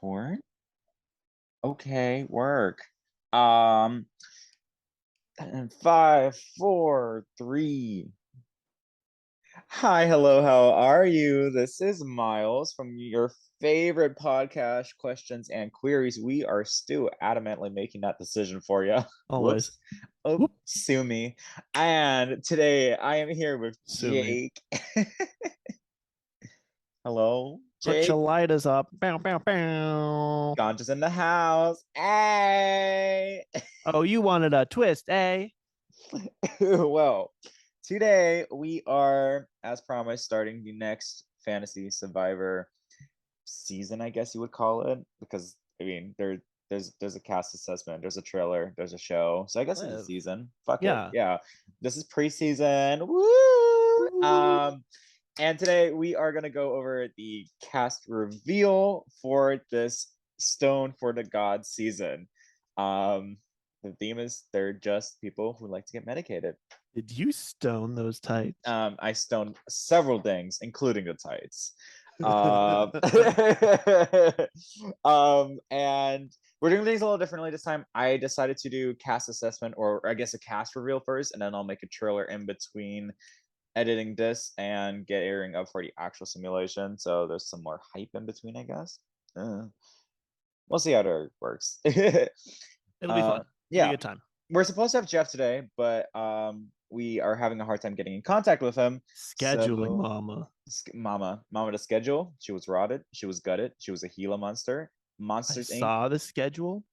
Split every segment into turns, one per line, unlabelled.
Record? Okay, work. Um, and five, four, three. Hi, hello, how are you? This is Myles from your favorite podcast, Questions and Queries. We are still adamantly making that decision for you.
Always.
Whoops. Oh,
Whoop.
sue me. And today I am here with
Sue me.
Jake. Hello,
Put
Jake.
your lighters up. Bow, bow, bow.
Ganja's in the house. Hey.
Oh, you wanted a twist, eh?
Well, today we are, as promised, starting the next Fantasy Survivor season, I guess you would call it, because I mean there's a cast assessment, there's a trailer, there's a show. So I guess it's a
Live.
season. Fuck it.
Yeah.
Yeah. This is preseason. Woo!
Woo.
And today we are gonna go over the cast reveal for this Stone for the Gods season. The theme is they're just people who like to get medicated.
Did you stone those tights?
I stoned several things, including the tights. Um, and we're doing things a little differently this time. I decided to do cast assessment, or I guess a cast reveal first, and then I'll make a trailer in between editing this and getting up for the actual simulation. So there's some more hype in between, I guess. We'll see how it works.
It'll be fun. It'll be
Yeah,
a good time.
we're supposed to have Jeff today, but we are having a hard time getting in contact with him.
Scheduling,
So
mama.
Mama to schedule. She was rotted. She was gutted. She was a Gila monster.
I
Monsters Inc.
saw the schedule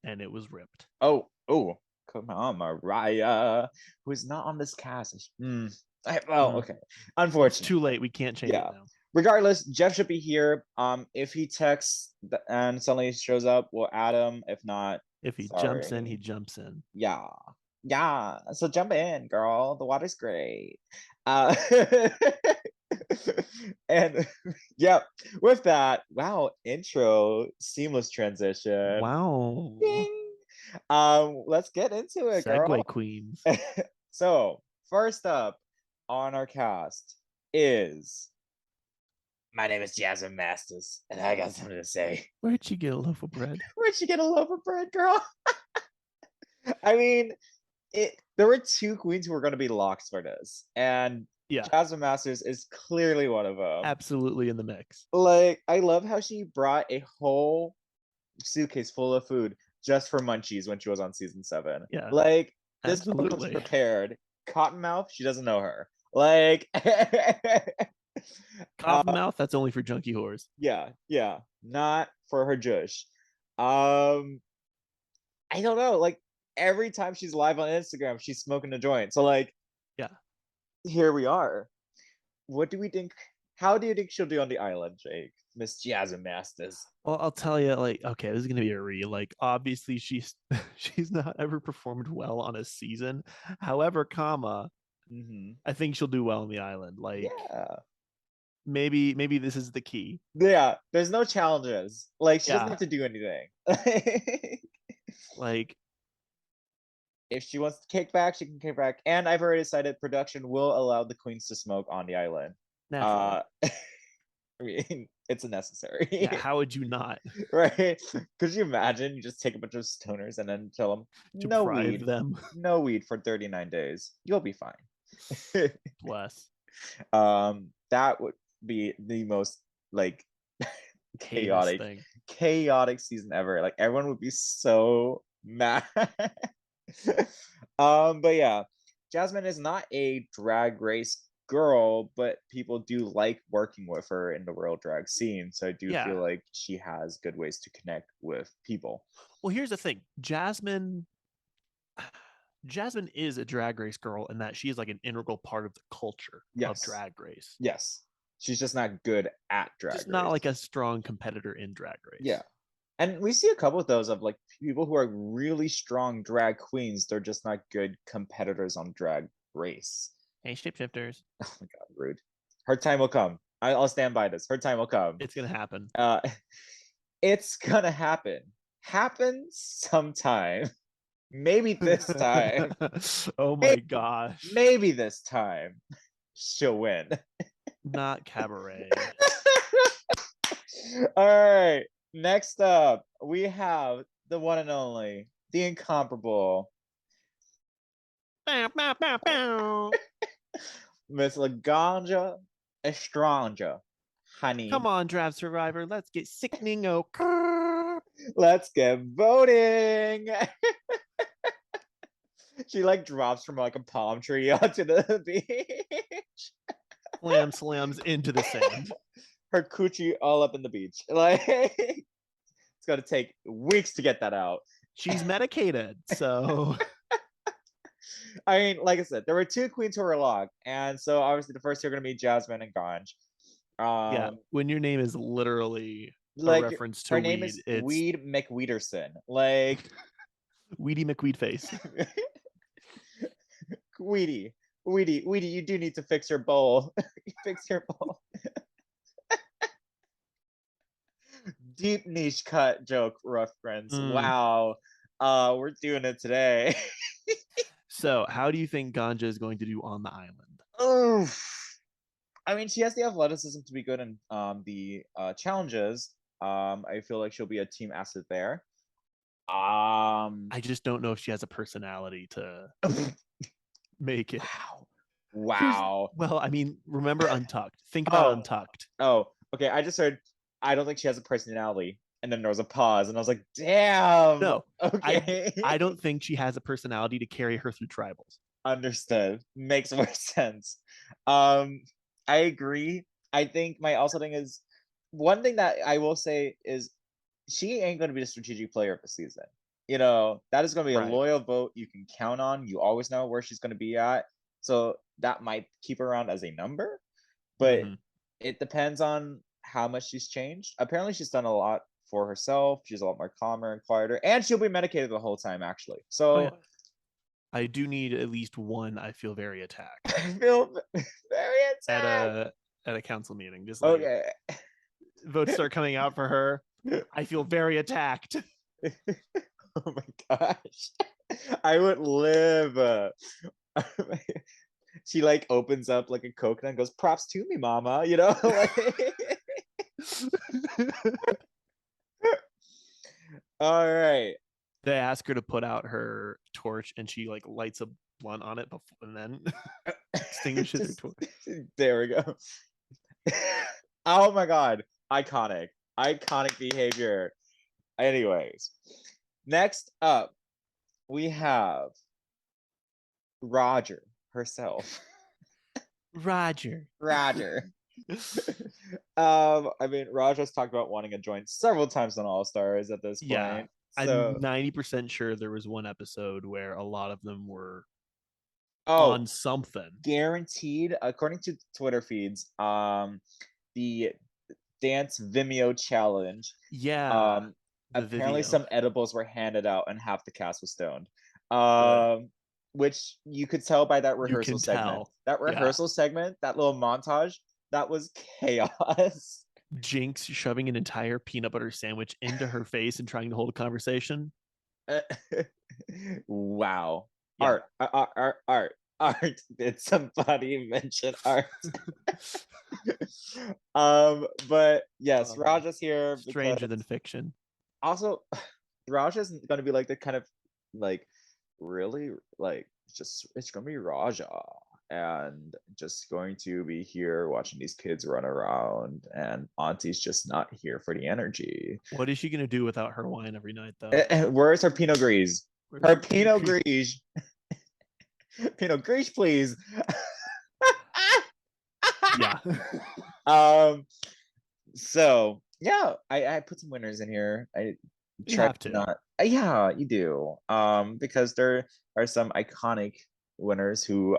and it was ripped.
Oh, come on, Mariah, who is not on this cast. Okay.
It's
Unfortunately,
too late. We can't change
yeah.
it now.
Regardless, Jeff should be here. If he texts and suddenly shows up, we'll add him. If not,
If he jumps in, he
sorry.
jumps in.
Yeah. Yeah. So jump in, girl. The water's great. Uh and yeah, with that, wow, intro, seamless transition.
Wow.
Ding. Let's get into it, girl.
Segway queens.
So first up on our cast is my name is Jasmine Masters, and I got something to say.
Where'd you get a loaf of bread?
Where'd you get a loaf of bread, girl? I mean, there were two queens who were going to be locks for this, and
Yeah,
Jasmine Masters is clearly one of them.
absolutely in the mix.
Like, I love how she brought a whole suitcase full of food just for munchies when she was on season 7.
Yeah,
Like, this girl was
absolutely.
prepared. Cottonmouth, she doesn't know her. Like,
Cottonmouth, that's only for junkie whores.
yeah, not for her jush. Um, I don't know. Like, every time she's live on Instagram, she's smoking a joint. So, like,
Yeah.
here we are. What do we think? How do you think she'll do on the island, Jake? Miss Jasmine Masters.
Well, I'll tell you, like, okay, this is gonna be a re. Like, obviously, she's she's not ever performed well on a season. However, I think she'll do well on the island. Like,
Yeah.
maybe this is the key.
Yeah. There's no challenges. Like, she doesn't
Yeah,
have to do anything.
like,
If she wants to kick back, she can kick back. And I've already decided production will allow the queens to smoke on the island.
naturally.
I mean, it's necessary.
Yeah, how would you not
Right? Could you imagine you just take a bunch of stoners and then tell them no
deprive
weed,
them?
no weed for 39 days. You'll be fine.
Bless.
That would be the most like
Heinous
chaotic,
thing.
chaotic season ever. Like everyone would be so mad. But yeah, Jasmine is not a drag race girl, but people do like working with her in the world drag scene. So I do
Yeah.
feel like she has good ways to connect with people.
Well, here's the thing. Jasmine is a drag race girl in that she is like an integral part of the culture of
Yes.
drag race.
Yes. She's just not good at drag
Just
race.
not like a strong competitor in drag race.
Yeah. And we see a couple of those of like people who are really strong drag queens. They're just not good competitors on drag race.
Hey, shapeshifters.
Oh my god, rude. Her time will come. I'll stand by this. Her time will come.
It's gonna happen.
It's gonna happen. Happen sometime. Maybe this time.
Oh my gosh.
Maybe this time she'll win.
Not cabaret.
All right. Next up, we have the one and only, the incomparable
Bow, bow, bow, bow.
Miss Laganja Estranja.
Come
Honey,
on, Draft Survivor. Let's get sickening. Oh,
let's get voting. She like drops from like a palm tree onto the beach.
slam slams into the sand.
Her coochie all up in the beach. Like it's gonna take weeks to get that out.
She's medicated, so
I mean, like I said, there were two queens who were locked, and so obviously the first two are gonna be Jasmine and Ganj.
yeah.
Um,
When your name is literally a
like
reference to
her name
weed,
is
it's
Weed McWeederson. Like
Weedy McWeed face.
Weedy, Weedy, you do need to fix your bowl. Fix your bowl. Deep niche cut joke reference.
Mm.
Wow. We're doing it today.
So, how do you think Ganja is going to do on the island?
Oof. I mean, she has the athleticism to be good in the challenges. I feel like she'll be a team asset there. Um,
I just don't know if she has a personality to make it.
wow,
Here's
wow.
well, I mean, remember Untucked. Think about
Oh,
Untucked.
oh, okay. I just heard. I don't think she has a personality, and then there was a pause, and I was like, "Damn."
No,
Okay,
I don't think she has a personality to carry her through tribals.
understood. Makes more sense. Um, I agree. I think my also thing is one thing that I will say is she ain't going to be the strategic player of the season. You know, that is going to be a
Right.
loyal vote you can count on. You always know where she's going to be at. So that might keep her around as a number, but
Mm-hmm.
it depends on how much she's changed. Apparently, she's done a lot for herself. She's a lot more calmer and quieter, and she'll be medicated the whole time, actually.
Oh yeah.
So
I do need at least one. I feel very attacked
I feel very
at
attacked.
a council meeting. Just like
Okay.
votes start coming out for her. I feel very attacked.
Oh my gosh. I would live. She like opens up like a coconut and goes, props to me, mama. You know, like all right.
They ask her to put out her torch, and she like lights a blunt on it before, and then extinguishes her
Just
torch.
there we go. Oh my god. Iconic. Iconic behavior. Anyways, next up, we have Roger herself.
Roger.
Roger. I mean, Raja's talked about wanting to join several times on All Stars at this
Yeah,
point.
I'm
So,
90% sure there was one episode where a lot of them were
oh,
on something.
guaranteed, according to Twitter feeds, the Dance Vimeo challenge,
Yeah,
um,
the
apparently
Vivio.
some edibles were handed out and half the cast was stoned.
Good.
Which you could tell by that
You
rehearsal
can
segment.
tell.
That
Yeah.
rehearsal segment, that little montage, that was chaos.
Jinx shoving an entire peanut butter sandwich into her face and trying to hold a conversation.
Wow.
Yeah.
Art. Did somebody mention art? But yes,
Uh,
Raja's here because
Stranger than fiction.
also Raja's gonna be like the kind of like really like just it's gonna be Raja and just going to be here watching these kids run around and Auntie's just not here for the energy.
What is she gonna do without her wine every night, though?
Where's her Pinot Gris?
Where's
Her
her Pinot
Pinot
Gris?
Gris. Pinot Gris, please.
Yeah.
um. So yeah, I put some winners in here. I
You
try
have
to
to.
not. Yeah, you do. Because there are some iconic winners who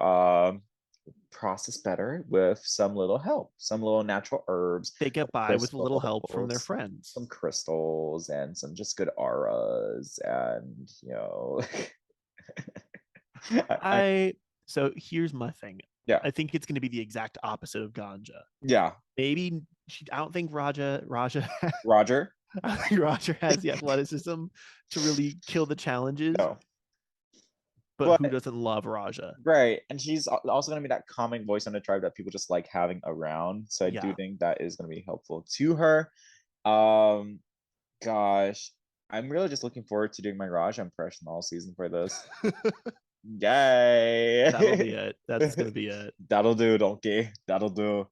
process better with some little help, some little natural herbs,
They get by with a little help from their
some
friends.
crystals, and some just good auras, and I
I so here's my thing.
yeah,
I think it's going to be the exact opposite of ganja.
yeah,
Maybe I don't think Raja
Roger.
I think Roger has the athleticism to really kill the challenges,
No,
but who
but
doesn't love Raja?
right, and she's also going to be that calming voice on the tribe that people just like having around. So I do
Yeah.
think that is going to be helpful to her. Um, gosh. I'm really just looking forward to doing my Raj impression all season for this.
That'll
Yay.
be it. That's gonna be it.
That'll do, donkey. That'll do.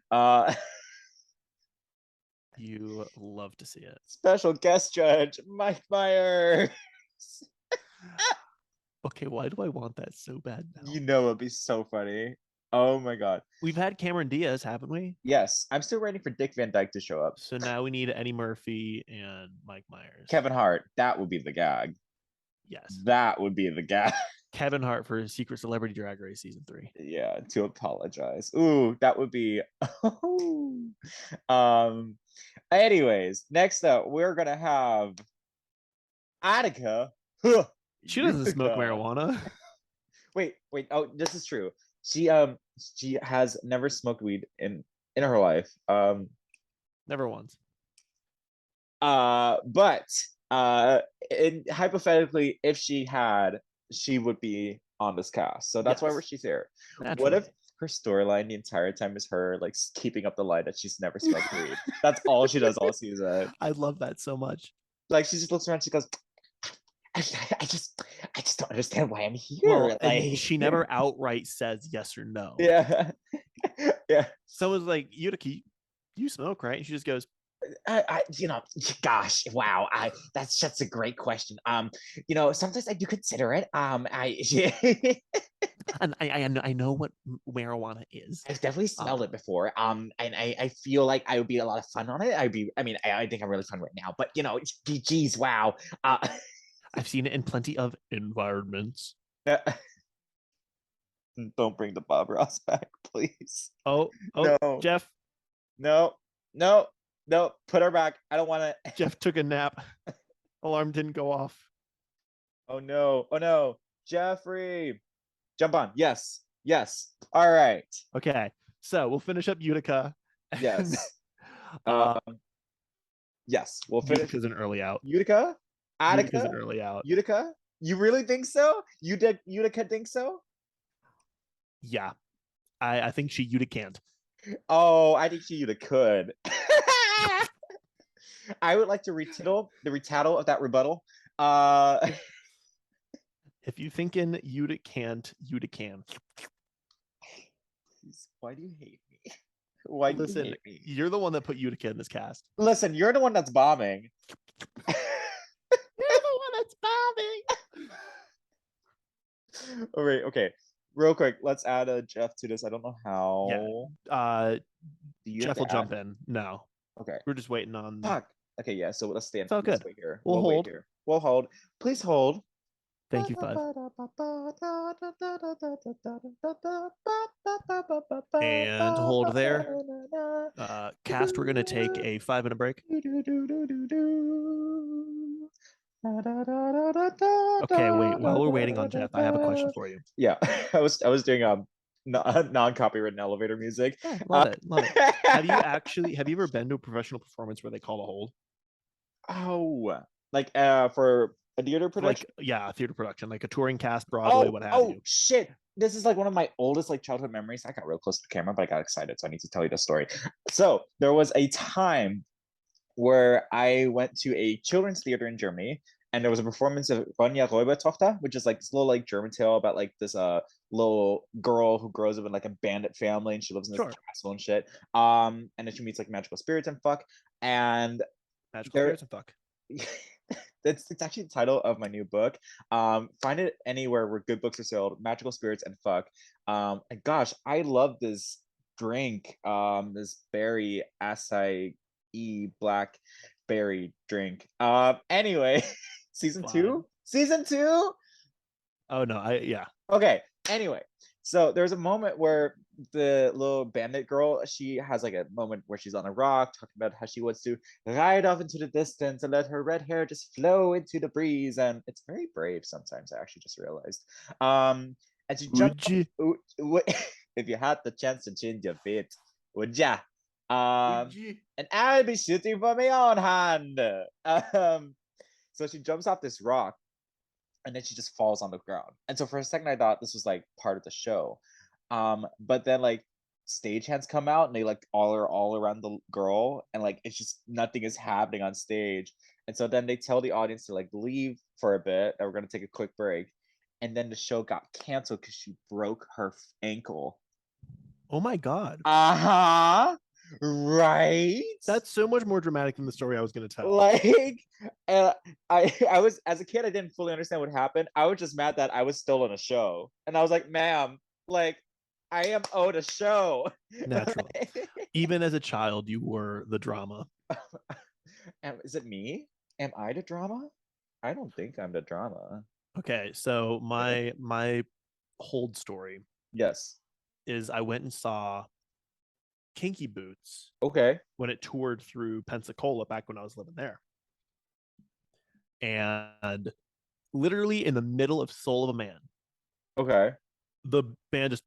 Uh
You love to see it.
Special guest judge, Mike Myers.
Okay, why do I want that so bad now?
You know it'd be so funny. Oh my god.
We've had Cameron Diaz, haven't we?
Yes, I'm still waiting for Dick Van Dyke to show up.
So now we need Eddie Murphy and Mike Myers.
Kevin Hart, that would be the gag.
Yes.
That would be the gag.
Kevin Hart for Secret Celebrity Drag Race season 3.
Yeah, to apologize. Ooh, that would be um anyways, next up we're gonna have Attica.
She doesn't smoke
Utica.
marijuana.
Wait. Oh, this is true. She has never smoked weed in her life.
Never once.
But hypothetically, if she had, she would be on this cast. So that's why she's here.
Naturally.
What if her storyline the entire time is her like keeping up the lie that she's never smoked weed? That's all she does all season.
I love that so much.
Like she just looks around, she goes, I just don't understand why I'm here.
Well,
like
she never outright says yes or no.
Yeah. Yeah.
Someone's like, Utica, you smoke, right? And she just goes,
gosh, wow. That's just a great question. Sometimes I do consider it.
and I know what marijuana is.
I've definitely smelled it before. And I feel like I would be a lot of fun on it. I think I'm really fun right now, but geez, wow.
I've seen it in plenty of environments.
Don't bring the Bob Ross back, please.
Oh,
no.
Jeff.
No, put her back. I don't want to.
Jeff took a nap. Alarm didn't go off.
Oh no. Jeffrey. Jump on. Yes. All right.
Okay. So we'll finish up Utica.
Yes. Yes, we'll finish.
Utica's an early out.
Utica? Attica?
Utica's an early out.
Utica? You really think so? Utica think so?
Yeah. I think she Utica can't.
Oh, I think she Utica could. I would like to retittle of that rebuttal.
If you thinking Utica can't, Utica can.
Why do you hate me? Why do
Listen,
you hate me?
You're the one that put Utica in this cast.
Listen, you're the one that's bombing.
You're the one that's bombing.
All right, okay. Real quick, let's add a Jeff to this. I don't know how.
Yeah.
Jeff
will jump in. No.
Okay.
We're just waiting on.
Fuck. Okay, yeah. So let's stay.
It's all good.
Wait here.
We'll hold.
Wait here. We'll hold. Please hold.
Thank you, 5. And hold there. Cast, we're gonna take a 5-minute break. Okay, wait. While we're waiting on Jeff, I have a question for you.
Yeah, I was doing non-copywritten elevator music.
Yeah, love it. Have you ever been to a professional performance where they call a hold?
Oh, like for a theater production?
A theater production, like a touring cast, Broadway, what have you.
Oh shit. This is like one of my oldest childhood memories. I got real close to the camera, but I got excited, so I need to tell you the story. So there was a time where I went to a children's theater in Germany, and there was a performance of Ronja Räubertochter, which is like this little German tale about this little girl who grows up in a bandit family, and she lives in this castle and shit. And then she meets magical spirits and fuck. And
magical spirits and fuck.
It's actually the title of my new book. Find it anywhere where good books are sold. Magical Spirits and Fuck. And gosh, I love this drink. This berry acai blackberry drink. Anyway, season 2.
Oh no,
Okay. Anyway, so there's a moment where the little bandit girl, she has a moment where she's on a rock talking about how she wants to ride off into the distance and let her red hair just flow into the breeze, and it's very brave sometimes. I actually just realized. And she jumped. If you had the chance to change your fate, would ya? And I'll be shooting for my own hand. So she jumps off this rock, and then she just falls on the ground. And so for a second, I thought this was part of the show. But then stagehands come out and they all around the girl, and it's just nothing is happening on stage. And so then they tell the audience to like leave for a bit, that we're gonna take a quick break. And then the show got canceled because she broke her ankle.
Oh my God.
Right.
That's so much more dramatic than the story I was going to tell.
Like, I was, as a kid, I didn't fully understand what happened. I was just mad that I was still in a show, and I was like, "Ma'am, like, I am owed a show."
Natural. Even as a child, you were the drama.
Is it me? Am I the drama? I don't think I'm the drama.
Okay, so my hold story.
Yes.
Is I went and saw Kinky Boots.
Okay.
When it toured through Pensacola back when I was living there. And literally in the middle of Soul of a Man.
Okay.
The band just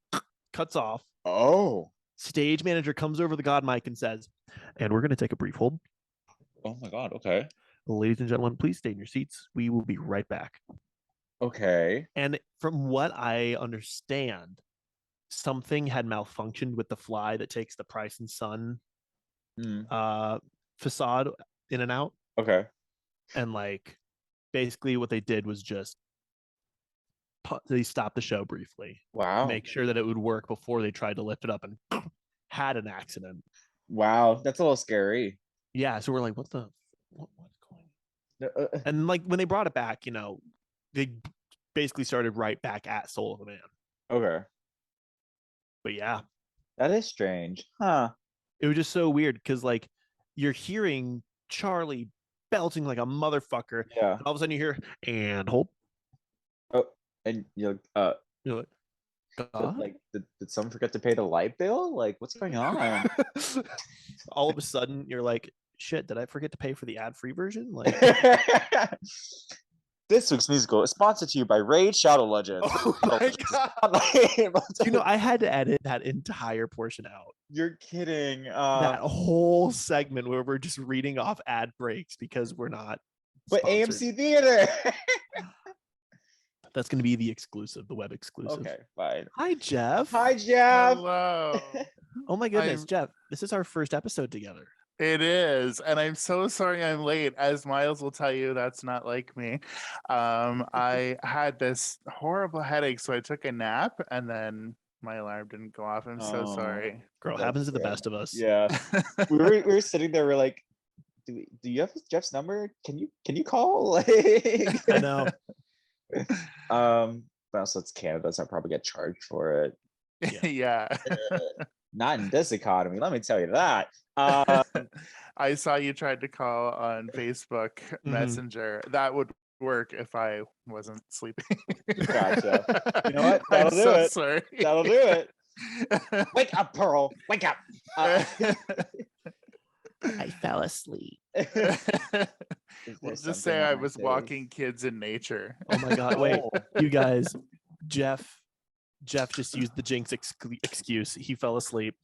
cuts off.
Oh.
Stage manager comes over the God mic and says, and we're going to take a brief hold.
Oh my God. Okay.
Ladies and gentlemen, please stay in your seats. We will be right back.
Okay.
And from what I understand, something had malfunctioned with the fly that takes the Price and Son facade in and out.
Okay.
And like basically what they did was just they stopped the show briefly.
Wow.
Make sure that it would work before they tried to lift it up and had an accident.
Wow, that's a little scary.
Yeah, so we're like, what's going on? And like when they brought it back, you know, they basically started right back at Soul of a Man.
Okay.
But yeah.
That is strange. Huh.
It was just so weird because like you're hearing Charlie belting like a motherfucker.
Yeah.
And all of a sudden you hear, and hold.
Oh, and you're like, did someone forget to pay the light bill? Like, what's going on?
All of a sudden you're like, shit, did I forget to pay for the ad-free version? Like
this week's musical is sponsored to you by Raid Shadow Legends.
Oh my God. You know, I had to edit that entire portion out.
You're kidding.
That whole segment where we're just reading off ad breaks because we're not
but
sponsored.
AMC Theater.
That's going to be the exclusive, the web exclusive.
Okay, fine.
Hi, Jeff.
Hi, Jeff.
Hello.
Oh my goodness, Jeff. This is our first episode together.
It is, and I'm so sorry I'm late. As Myles will tell you, that's not like me. I had this horrible headache, so I took a nap, and then my alarm didn't go off. I'm so sorry.
Girl, happens to the best of us.
Yeah. we were sitting there, we're like, do you have Jeff's number? Can you call? Like,
I know.
But also it's Canada, so I probably get charged for it.
Yeah.
Not in this economy, let me tell you that.
I saw you tried to call on Facebook Messenger. That would work if I wasn't sleeping.
Gotcha. You know what? That'll do it.
Sorry.
That'll do it. Wake up, Pearl. Wake up.
I fell asleep.
We'll just say I was walking kids in nature.
Oh my God. Wait, you guys, Jeff just used the Jinx excuse. He fell asleep.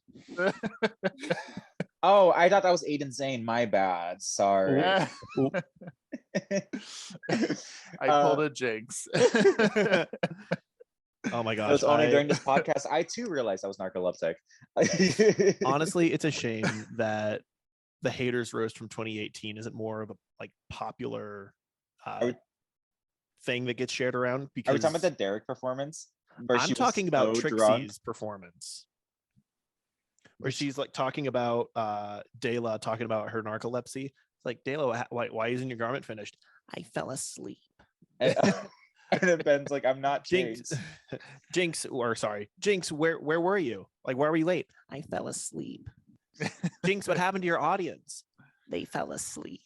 Oh, I thought that was Aiden Zane. My bad. Sorry.
I pulled a Jinx.
Oh my gosh.
It was only during this podcast I too realized I was narcoleptic.
Honestly, it's a shame that the haters roast from 2018 isn't more of a like popular thing that gets shared around. Because
are we talking about the Derek performance?
I'm talking about Trixie's performance, where she's like talking about Dayla talking about her narcolepsy. It's like, Dayla, why isn't your garment finished? I fell asleep.
And then Ben's like, I'm not
Jinx. Jinx, where were you? Like, why were you late? I fell asleep. Jinx, what happened to your audience? They fell asleep.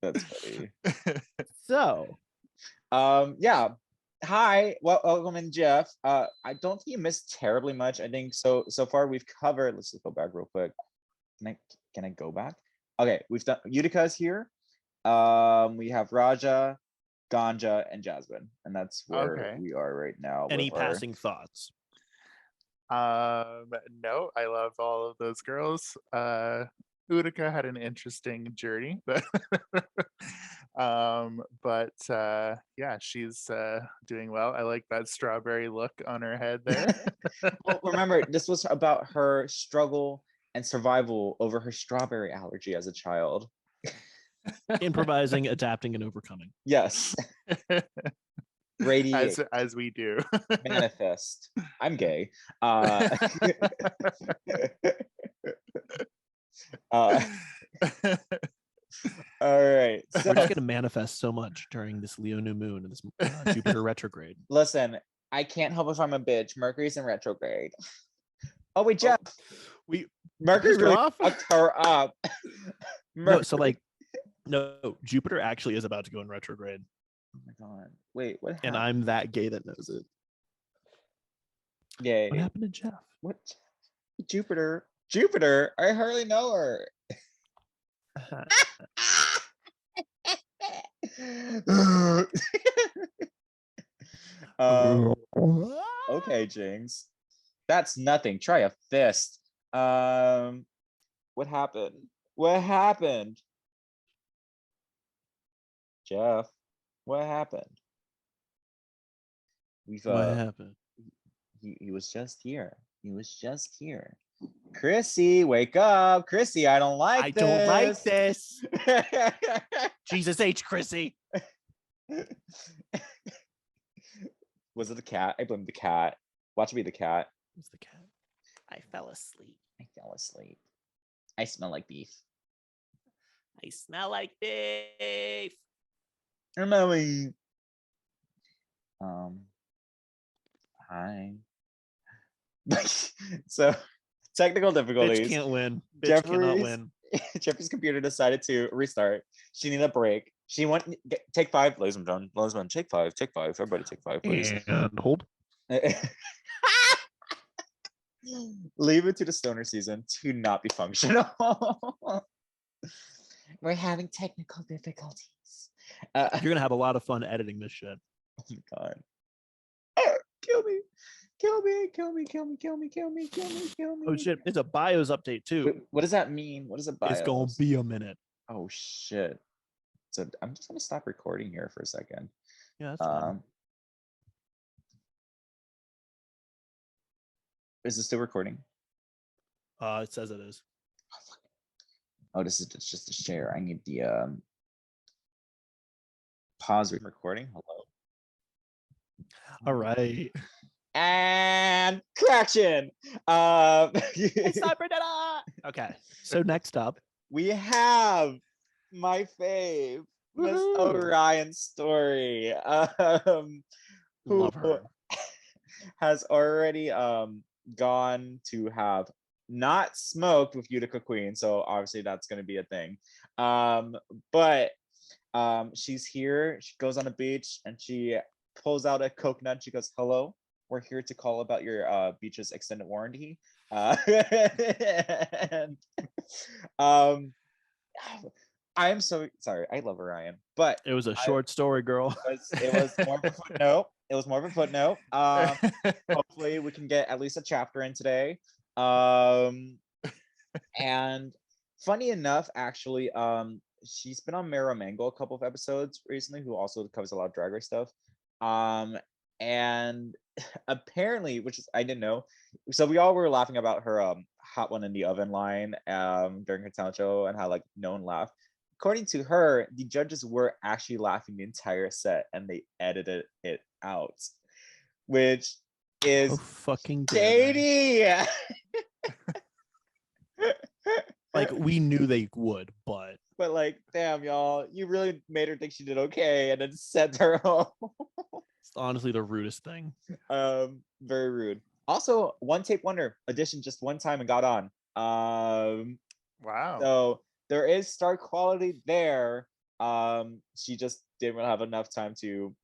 That's funny.
So,
yeah. Hi, welcome in, Jeff. I don't think you missed terribly much. I think so far we've covered. Let's just go back real quick. Can I go back? Okay, we've done Utica's here. We have Raja, Ganja, and Jasmine, and that's where we are right now.
Any passing thoughts?
No, I love all of those girls. Utica had an interesting journey, but yeah, she's doing well. I like that strawberry look on her head there.
Well, remember, this was about her struggle and survival over her strawberry allergy as a child.
Improvising, adapting, and overcoming.
Yes. Radiate.
As we do.
Manifest. I'm gay. All right. So
we're just going to manifest so much during this Leo new moon and this Jupiter retrograde.
Listen, I can't help if I'm a bitch. Mercury's in retrograde. Oh wait, Jeff. Mercury really fucked her up.
No, so like, no, Jupiter actually is about to go in retrograde.
Oh my god! Wait, what happened?
And I'm that gay that knows it.
Yay!
What happened to Jeff?
What? Jupiter? I hardly know her. Okay, Jinx. That's nothing. Try a fist. What happened? What happened? Jeff, what happened?
What happened?
He was just here. He was just here. Chrissy, wake up. Chrissy, I don't like this.
I don't like this. Jesus H, Chrissy.
Was it the cat? I blame the cat. Watch it be the cat.
It was the cat. I fell asleep.
I smell like beef.
I smell like beef.
Emily. Hi. So technical difficulties.
Bitch can't win. Bitch cannot win.
Jeffrey's computer decided to restart. She needed a break. She went take 5, ladies and gentlemen. Take 5. Everybody take 5, please.
And hold.
Leave it to the stoner season to not be functional. We're having technical difficulties.
You're gonna have a lot of fun editing this shit.
Oh my god. Kill me.
Oh shit, it's a BIOS update too.
Wait, what does that mean? What is a BIOS?
It's gonna be a minute.
Oh shit. So I'm just gonna stop recording here for a second.
Yeah, that's fine.
Is this still recording?
It says it is.
Oh, this is just a share. I need the pause recording. Hello.
All right.
And correction.
Okay. So next up,
we have my fave, Miss Orion Story. Who
love her.
has already gone to have not smoked with Utica Queen, so obviously that's going to be a thing. But she's here. She goes on the beach and she pulls out a coconut. She goes, "Hello, we're here to call about your beach's extended warranty." And, I'm so sorry. I love Orion, but
it was a short story, girl.
It was more of a footnote. Hopefully we can get at least a chapter in today. And funny enough, actually, she's been on Mara Mango a couple of episodes recently, who also covers a lot of Drag Race stuff. And apparently, which is I didn't know, so we all were laughing about her hot one in the oven line during her talent show and how like no one laughed. According to her, the judges were actually laughing the entire set and they edited it out, which is
fucking
shady.
Like we knew they would, but
like, damn, y'all, you really made her think she did okay and then sent her home.
It's honestly the rudest thing.
Very rude. Also, One Tape Wonder auditioned just one time and got on.
Wow.
So there is star quality there. She just didn't really have enough time to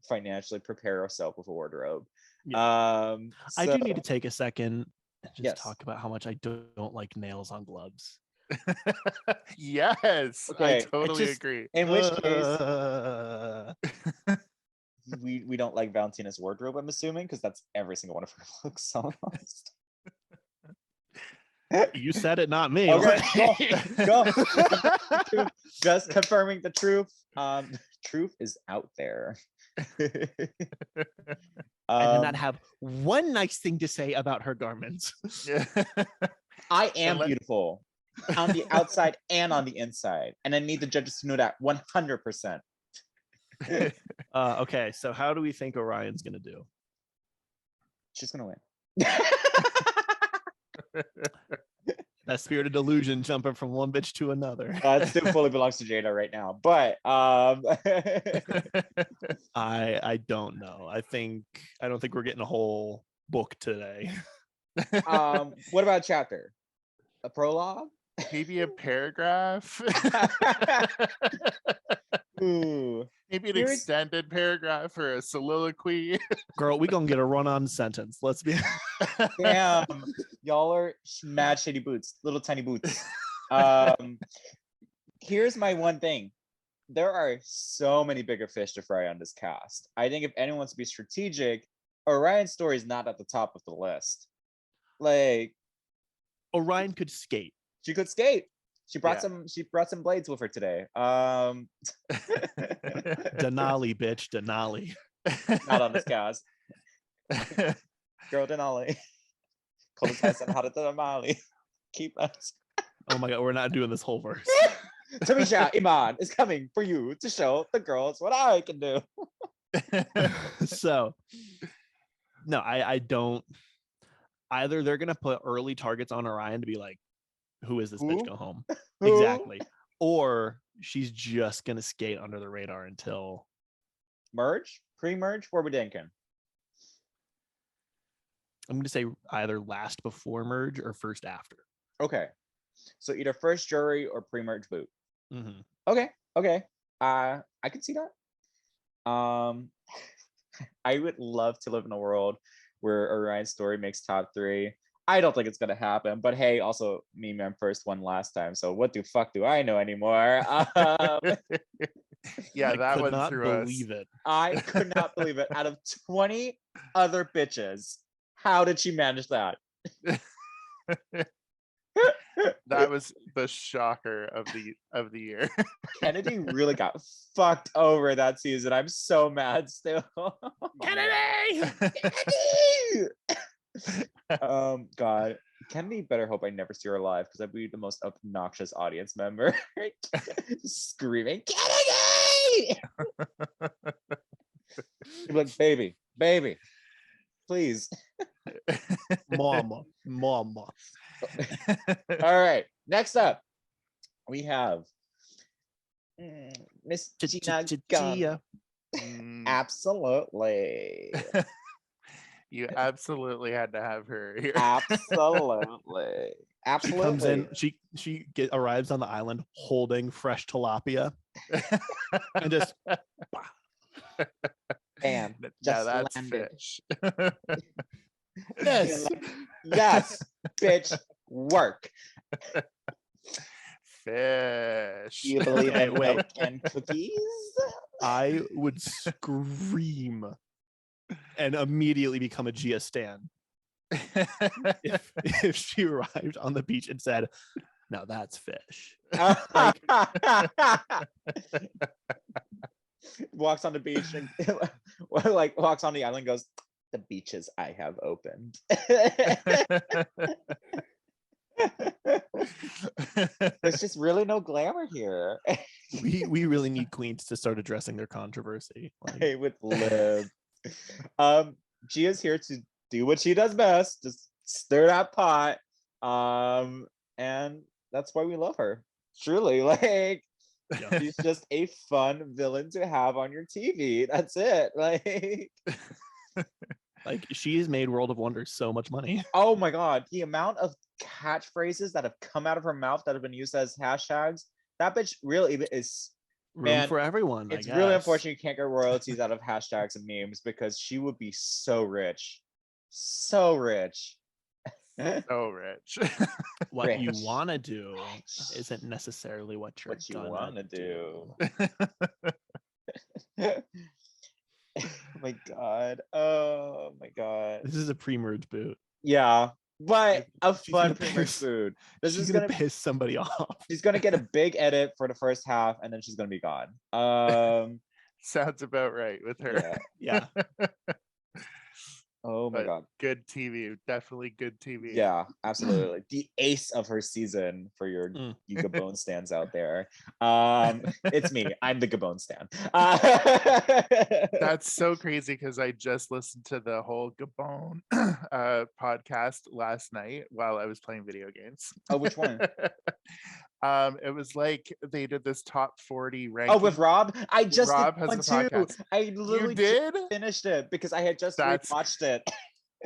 financially prepare herself with a wardrobe.
Yeah. I do need to take a second and just talk about how much I don't like nails on gloves.
Yes, okay, I totally agree.
In which case, we don't like Valentina's wardrobe, I'm assuming, because that's every single one of her looks almost.
You said it, not me.
Okay, go. Just confirming the truth. Truth is out there.
I do not have one nice thing to say about her garments.
I am beautiful on the outside and on the inside. And I need the judges to know that 100%.
Okay, so how do we think Orion's gonna do?
She's gonna win.
That spirit of delusion jumping from one bitch to another.
It still fully belongs to Jada right now. But
I don't know. I don't think we're getting a whole book today.
What about a chapter? A prologue?
Maybe a paragraph.
Ooh.
Maybe an extended paragraph or a soliloquy.
Girl, we gonna get a run-on sentence. Let's be.
Damn, y'all are mad shitty boots, little tiny boots. Here's my one thing. There are so many bigger fish to fry on this cast. I think if anyone wants to be strategic, Orion's story is not at the top of the list. Like,
Orion could skate.
She could skate. She brought some blades with her today.
Denali, bitch, Denali.
Not on this cast. Girl Denali. Coldest how to Denali. Keep us.
Oh my god, we're not doing this whole verse.
Tamisha Iman is coming for you to show the girls what I can do.
So no, I don't. Either they're gonna put early targets on Orion to be like, who is this bitch? Go home. Exactly. Or she's just gonna skate under the radar until
merge, pre-merge. Where we thinking?
I'm gonna say either last before merge or first after.
Okay, so either first jury or pre-merge boot.
Mm-hmm.
Okay. I can see that. I would love to live in a world where Orion's story makes top 3. I don't think it's gonna happen, but hey, also me man first one last time, so what the fuck do I know anymore?
Yeah, that
could
one
not
through
believe
us.
it.
I could not believe it. Out of 20 other bitches, how did she manage that?
That was the shocker of the year.
Kennedy really got fucked over that season. I'm so mad still.
Kennedy!
God, Kennedy better hope I never see her alive because I'd be the most obnoxious audience member. Screaming, Kennedy! You'd be like, baby, please.
Mama.
All right, next up, we have Miss Gina Gunn. Absolutely.
You absolutely had to have her here.
Absolutely.
She comes in, she arrives on the island holding fresh tilapia and just
bam.
Now that's
landed.
fish.
Yes, bitch, work.
Fish.
Do you believe in milk and cookies?
I would scream and immediately become a Gia stan if she arrived on the beach and said, "Now that's fish." Like,
walks on the beach and like walks on the island and goes, "The beaches I have opened." There's just really no glamour here.
we really need queens to start addressing their controversy. Like,
I would live. Gia's here to do what she does best, just stir that pot. And that's why we love her. Truly, like, yeah. She's just a fun villain to have on your TV. That's it.
Like she has made World of Wonder so much money.
Oh my god, the amount of catchphrases that have come out of her mouth that have been used as hashtags. That bitch really is
room for everyone.
It's really unfortunate you can't get royalties out of hashtags and memes because she would be so rich. So rich.
So rich.
What
rich.
You want to do isn't necessarily what you
want to do. Oh my god.
This is a pre-merge boot.
Yeah, but a fun pre-merge food. This is gonna
piss somebody off.
She's gonna get a big edit for the first half and then she's gonna be gone.
Sounds about right with her.
Yeah.
Oh my
but
God.
good TV, definitely good TV.
Yeah, absolutely. The ace of her season for your you Gabon stands out there. It's me. I'm the Gabon stan.
That's so crazy because I just listened to the whole Gabon podcast last night while I was playing video games.
Oh, which one?
It was like they did this top 40 ranking.
Oh, with Rob? I just
Rob
did
has
one
a
too.
podcast.
I literally
You did?
just finished it because I had just
That's-
rewatched it.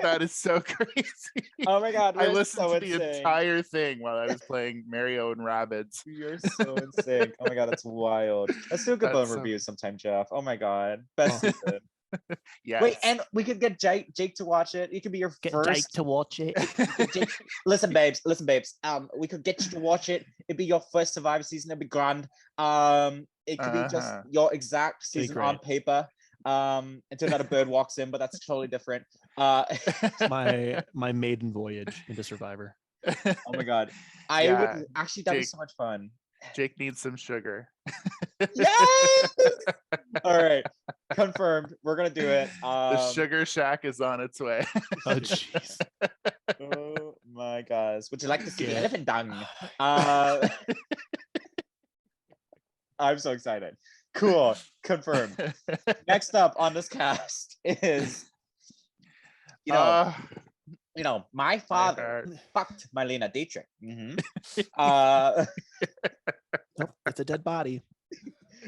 That is so crazy.
Oh my God,
I
we're
listened
so
to the
insane.
entire thing while I was playing Mario and Rabbids.
You're so insane. Oh my God, that's wild. Let's do a Gabon review sometime, Jeff. Oh my God, best season.
Yes.
Wait, and we could get Jake to watch it. It could be your first.
Jake to watch it.
Listen, babes. We could get you to watch it. It'd be your first Survivor season. It'd be grand. It could be just your exact season on paper. Until that a bird walks in, but that's totally different.
My maiden voyage into Survivor.
Oh my God, I would actually. That'd be so much fun.
Jake needs some sugar.
Yes. All right, confirmed. We're gonna do it.
The sugar shack is on its way.
Oh jeez.
Oh my gosh. Would you like to see the elephant dung? I'm so excited. Cool. Confirmed. Next up on this cast is, my father fucked Marlena Dietrich.
Nope, it's a dead body.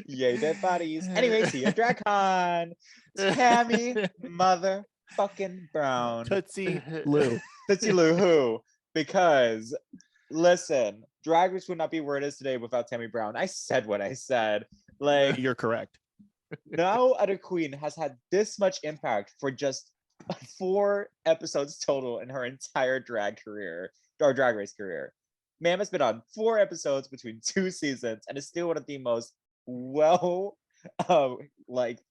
Yay, dead bodies. Anyway, see you, DragCon. Tammy motherfucking Brown.
Tootsie Lou.
Tootsie Lou who? Because, listen, Drag Race would not be where it is today without Tammy Brown. I said what I said. Like,
You're correct.
No other queen has had this much impact for just 4 episodes total in her entire drag race career. Ma'am has been on 4 episodes between 2 seasons and is still one of the most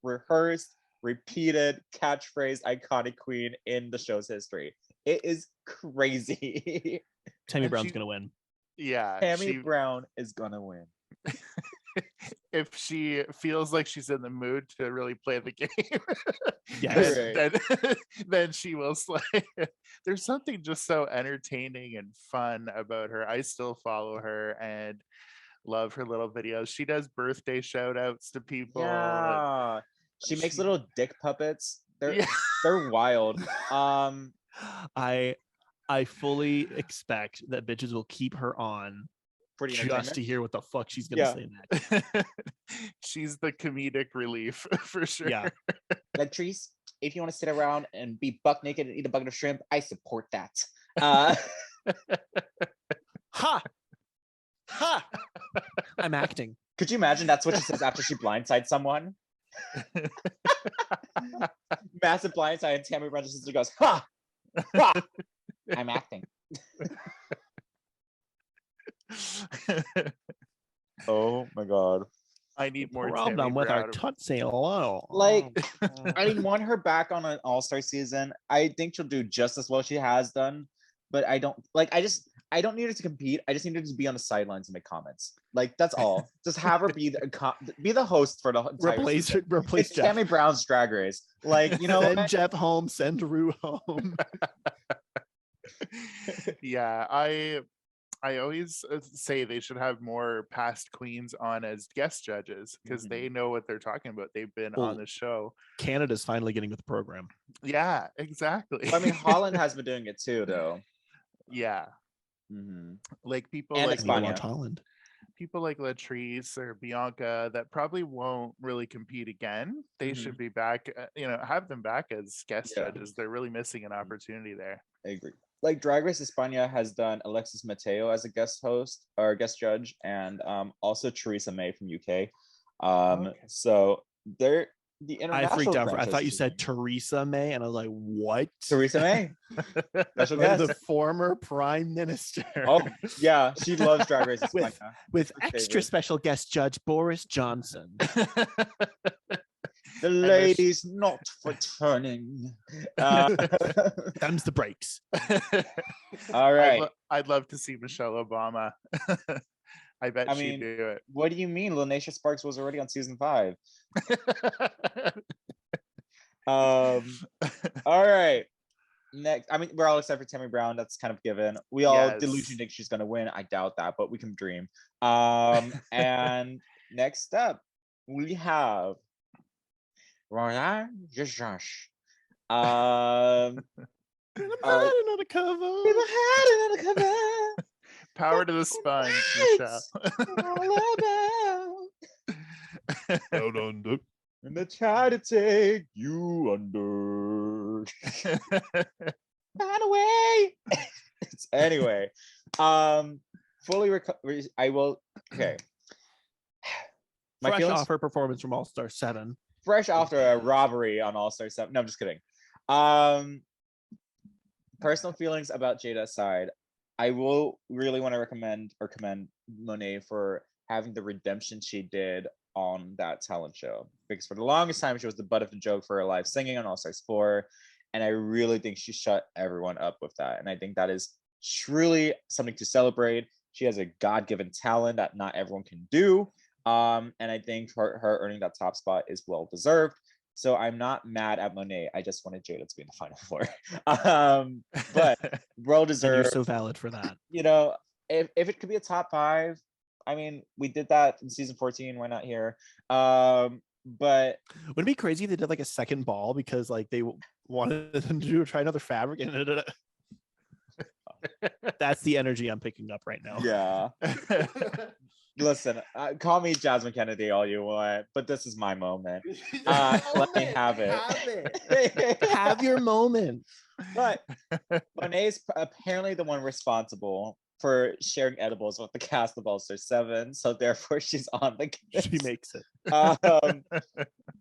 rehearsed, repeated catchphrase iconic queen in the show's history. It is crazy.
Tammy Brown's gonna win.
Yeah,
Tammy Brown is gonna win.
If she feels like she's in the mood to really play the game,
yes,
then she will slay. There's something just so entertaining and fun about her. I still follow her and love her little videos. She does birthday shout outs to people.
Yeah. She makes little dick puppets. They're wild.
I fully expect that bitches will keep her on just to hear what the fuck she's gonna say next.
She's the comedic relief for sure.
Yeah.
Latrice, if you want to sit around and be buck naked and eat a bucket of shrimp, I support that.
Ha! Ha! I'm acting.
Could you imagine that's what she says after she blindsides someone? Massive blindside, and Tammy Brown just goes, ha! Ha! I'm acting. Oh my God.
I need more
problem with our Tootsie Lou.
Like, I want her back on an all-star season. I think she'll do just as well she has done, but I don't need her to compete. I just need her to be on the sidelines and make comments. Like, that's all. Just have her be the host for the entire season.
Replace
it's
Jeff.
Tammy Brown's Drag Race. Like,
send Jeff home, send Rue home.
Yeah, I always say they should have more past queens on as guest judges because they know what they're talking about. They've been on the show.
Canada's finally getting with the program.
Yeah, exactly.
I mean, Holland has been doing it too, though.
Yeah. Like people
and
like
Holland.
People like Latrice or Bianca that probably won't really compete again. They should be back, have them back as guest judges. They're really missing an opportunity there.
I agree. Like Drag Race España has done Alexis Mateo as a guest host or guest judge, and also Theresa May from UK. So they're the international.
I freaked out. I thought you said Theresa May, and I was like, "What?"
Theresa May, special guest,
the former prime minister.
Oh yeah, she loves Drag Race España
with extra special guest judge Boris Johnson.
The ladies not returning.
Them's the breaks.
All right.
I'd love to see Michelle Obama. I bet she'd do it.
What do you mean? Linacia Sparks was already on season 5. All right. Next, I mean, we're all excited for Tammy Brown. That's kind of given. We all delusionally think she's gonna win. I doubt that, but we can dream. And next up, we have Ryan Josh.
Another cover.
Power to the sponge, Michelle.
Down under.
And they try to take you under. Find a way. Anyway, fully I will. Okay.
Fresh off her performance from All Star 7.
Fresh after a robbery on All Star 7. No, I'm just kidding. Personal feelings about Jada aside, I will really want to recommend or commend Monet for having the redemption she did on that talent show, because for the longest time she was the butt of the joke for her live singing on All Stars 4, and I really think she shut everyone up with that, and I think that is truly something to celebrate. She has a God-given talent that not everyone can do, and I think her earning that top spot is well deserved. So I'm not mad at Monet. I just wanted Jada to be in the Final Four. But well deserved.
And you're so valid for that.
You know, if it could be a top 5, I mean, we did that in season 14. Why not here? But
would it be crazy if they did like a second ball because like they wanted them to try another fabric and that's the energy I'm picking up right now.
Yeah. Listen, call me Jasmine Kennedy all you want, but this is my moment. Let me have it.
Have your moment.
But Monet's apparently the one responsible for sharing edibles with the cast of All Star 7, so therefore she's on the case.
She makes it.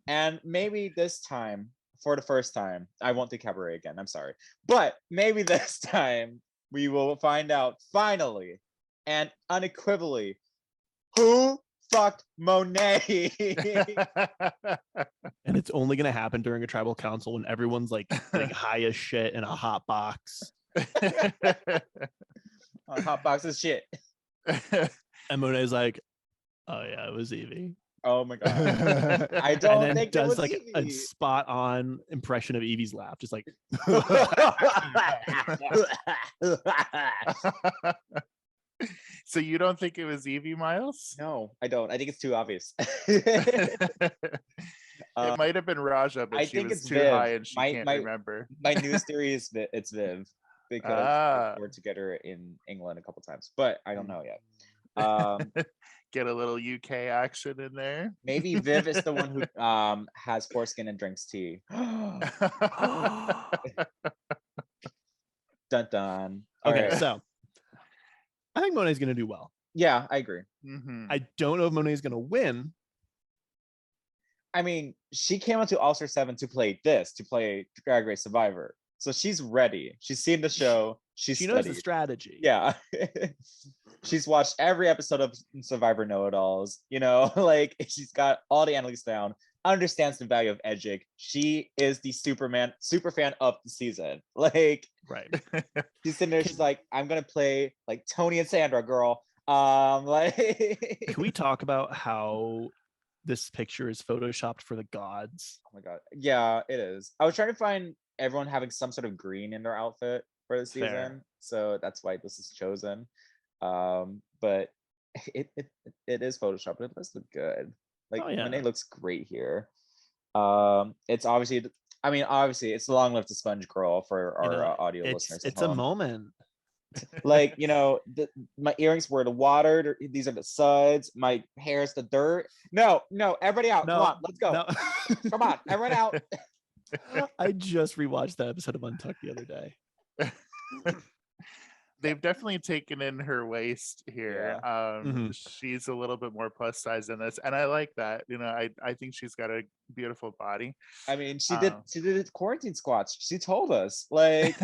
And maybe this time, for the first time, I won't do cabaret again. I'm sorry, but maybe this time we will find out finally and unequivocally who fucked Monet.
And it's only gonna happen during a tribal council when everyone's like high as shit in a hot box.
Hot box is shit.
And Monet's like, oh yeah, it was Evie.
Oh my god. I don't think
does
it was
like
Evie.
a spot on impression of Evie's laugh, just like
So you don't think it was Evie, Myles?
No, I don't. I think it's too obvious.
It might have been Raja, but she was too
Viv.
high and she can't remember.
My news theory is it's Viv, because we're together in England a couple times, but I don't know yet.
Get a little UK action in there.
Maybe Viv is the one who has foreskin and drinks tea. Dun dun.
Okay,
right.
So I think Monet's gonna do well.
Yeah, I agree.
Mm-hmm.
I don't know if Monet's gonna win.
I mean, she came onto All Star 7 to play Drag Race Survivor. So she's ready. She's seen the show. She knows
the strategy.
Yeah. She's watched every episode of Survivor Know-It-Alls. You know, like she's got all the analytics down, understands the value of Edgic. She is the super fan of the season. Like,
right.
She's sitting there, she's like, I'm gonna play like Tony and Sandra, girl. Like
Can we talk about how this picture is photoshopped for the gods?
Oh my god. Yeah, it is. I was trying to find everyone having some sort of green in their outfit for the season.
Fair.
So that's why this is chosen. But it is Photoshop. It does look good. Like Monet looks great here. It's obviously it's the Long Live the Sponge Girl for our audio listeners.
It's a moment.
Like, my earrings were the water. These are the suds. My hair is the dirt. No, everybody out. Come on, let's go. Come on, everyone out.
I just rewatched that episode of Untucked the other day.
They've definitely taken in her waist here.
Yeah.
She's a little bit more plus size in this, and I like that. I think she's got a beautiful body.
I mean, she did quarantine squats. She told us, like.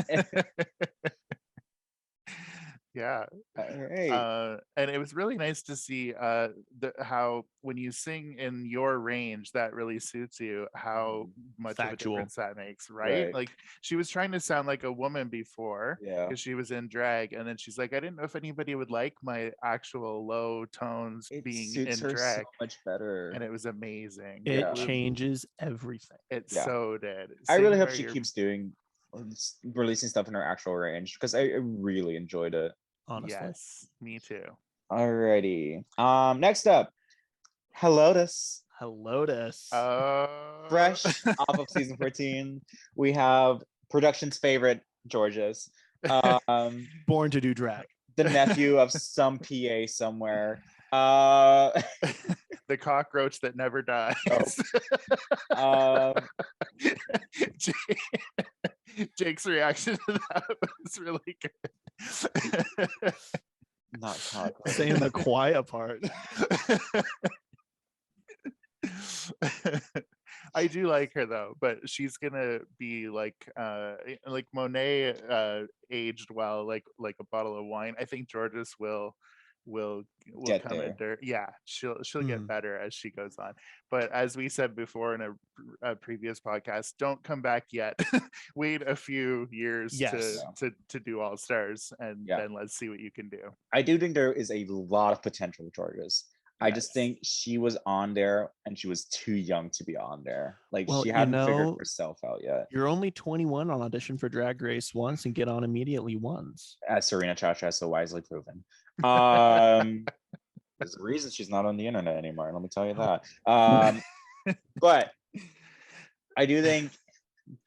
Yeah.
All right.
And it was really nice to see how when you sing in your range that really suits you, how much of a
Factual.
difference that makes, right?
Right.
Like she was trying to sound like a woman before
Yeah.
because she was in drag, and then she's like, I didn't know if anybody would like my actual low tones
It
being
suits
in
her so
drag,
much better.
and it was amazing.
It
Yeah.
changes everything.
It
Yeah.
so did.
I really
Seeing
hope
where
she
you're-
keeps releasing stuff in her actual range because I really enjoyed it.
Honestly.
Yes, me too.
Alrighty. Next up, Helotus.
Helotus.
Fresh off of season 14, we have production's favorite, Georges.
Born to do drag.
The nephew of some PA somewhere.
The cockroach that never dies. Jake's reaction to that was really good.
Not cockroach.
Saying the quiet part.
I do like her though, but she's gonna be like Monet aged well, like a bottle of wine. I think Georges will
Get
come
there.
into, yeah, she'll get better as she goes on. But as we said before in a previous podcast, don't come back yet. Wait a few years
Yes.
to do All Stars, and
Yeah.
then let's see what you can do.
I do think there is a lot of potential with Georges. I just
Yes.
think she was on there and she was too young to be on there. Like
Well,
she
you
hadn't figured
know,
herself out yet.
You're only 21 on audition for Drag Race once and get on immediately once.
As Serena Chacha has so wisely proven. There's a reason she's not on the internet anymore. Let me tell you that. But I do think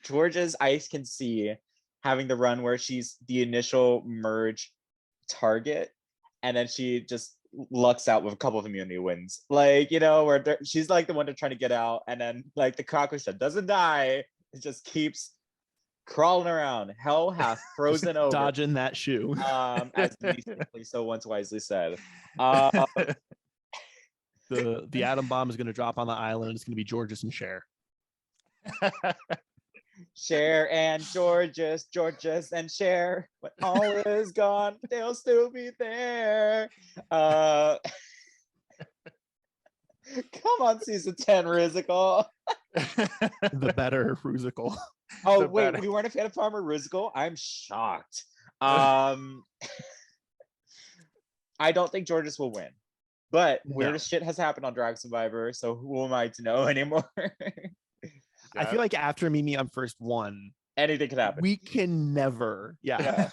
Georges, I can see having the run where she's the initial merge target, and then she just lucks out with a couple of immunity wins. Like, you know, where she's like the one to try to get out, and then like the cockroach that doesn't die, it just keeps crawling around. Hell hath frozen over.
Dodging that shoe.
As Denise so once wisely said.
The atom bomb is going to drop on the island. It's going to be Georges and Cher.
Cher and Georges and Cher. When all is gone, they'll still be there. Come on, season 10 Rizical.
The better Rusical.
Oh, wait, we weren't a fan of Farmer Rizical? I'm shocked. I don't think Georges will win. But weird shit has happened on Drag Survivor, so who am I to know anymore?
I feel like after Mimi on first one,
anything could happen.
We can never. Yeah.